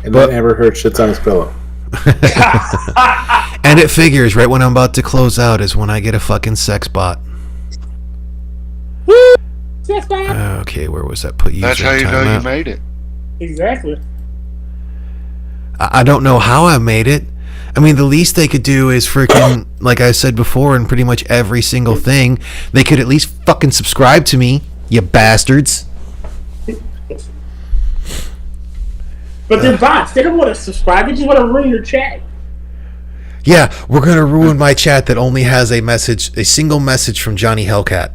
S2: And then Amber Heard shits on his pillow.
S1: And it figures right when I'm about to close out is when I get a fucking sex bot.
S3: Woo! Sex bot.
S1: Okay, where was that? Put user
S4: That's how you know
S1: timeout.
S4: you made it.
S3: Exactly.
S1: I don't know how I made it. I mean, the least they could do is freaking, like I said before, in pretty much every single thing, they could at least fucking subscribe to me, you bastards.
S3: But they're bots. They don't want to subscribe. They just want to ruin your chat.
S1: Yeah, we're gonna ruin my chat that only has a single message from Johnny Hellcat.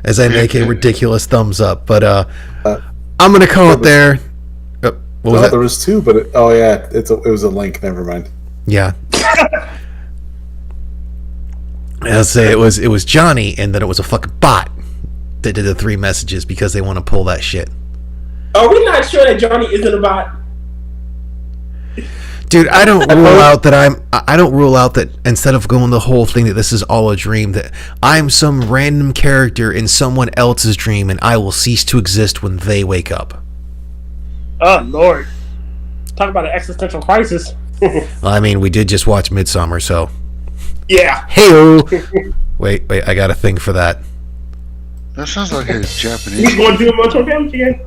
S1: As I make a ridiculous thumbs up, but I'm gonna call it there. What was that?
S2: There was two, but it was a link. Never mind.
S1: Yeah. I'll say it was Johnny, and then it was a fucking bot that did the 3 messages because they want to pull that shit.
S3: Are we not sure that Johnny isn't a bot?
S1: Dude, I don't rule out that instead of going the whole thing that this is all a dream, that I'm some random character in someone else's dream and I will cease to exist when they wake up.
S3: Oh, Lord. Talk about an existential crisis.
S1: I mean, we did just watch Midsommer, so.
S3: Yeah.
S1: Hey-o! Wait, I got a thing for that.
S4: That sounds like a Japanese.
S3: You going to do a bunch of damage again?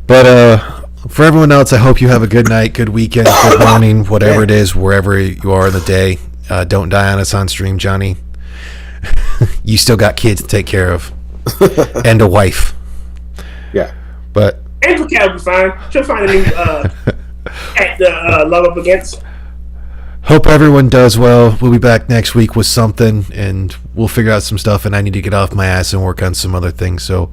S1: But, for everyone else, I hope you have a good night, good weekend, good morning, whatever it is, wherever you are in the day. Don't die on us on stream, Johnny. You still got kids to take care of. And a wife.
S2: Yeah.
S1: But
S3: Angel Cat will be fine. She'll find a new at the love up against.
S1: hope everyone does well. We'll be back next week with something, and we'll figure out some stuff, and I need to get off my ass and work on some other things. So